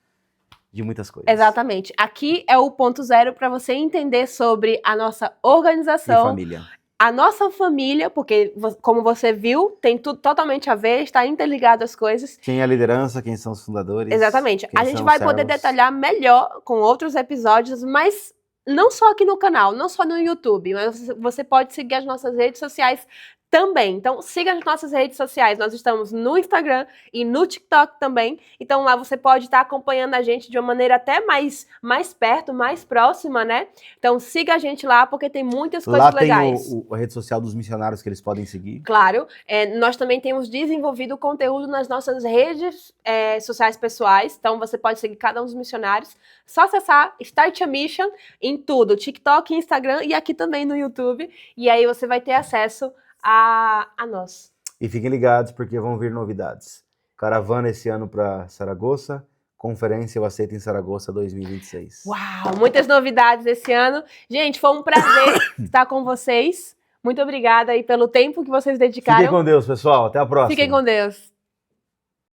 de muitas coisas. Exatamente. Aqui é o ponto 0 para você entender sobre a nossa E organização, família. a nossa família, porque, como você viu, tem tudo totalmente a ver, está interligado as coisas. Quem é a liderança, quem são os fundadores. Exatamente. Quem A gente são vai os poder servos. detalhar melhor com outros episódios, mas não só aqui no canal, não só no YouTube, mas você pode seguir as nossas redes sociais também. Então, siga as nossas redes sociais. Nós estamos no Instagram e no TikTok também. Então, lá você pode estar acompanhando a gente de uma maneira até mais perto, mais próxima, né? Então, siga a gente lá, porque tem muitas coisas Lá legais. tem a rede social dos missionários que eles podem seguir. Claro, nós também temos desenvolvido conteúdo nas nossas redes sociais pessoais, então você pode seguir cada um dos missionários, só acessar Start a Mission em tudo, TikTok, Instagram e aqui também no YouTube, e aí você vai ter acesso a nós. E fiquem ligados porque vão vir novidades. Caravana esse ano para Saragoça, conferência Eu Aceito em Saragoça 2026. Uau, muitas novidades esse ano. Gente, foi um prazer estar com vocês. Muito obrigada aí pelo tempo que vocês dedicaram. Fiquem com Deus, pessoal. Até a próxima. Fiquem com Deus.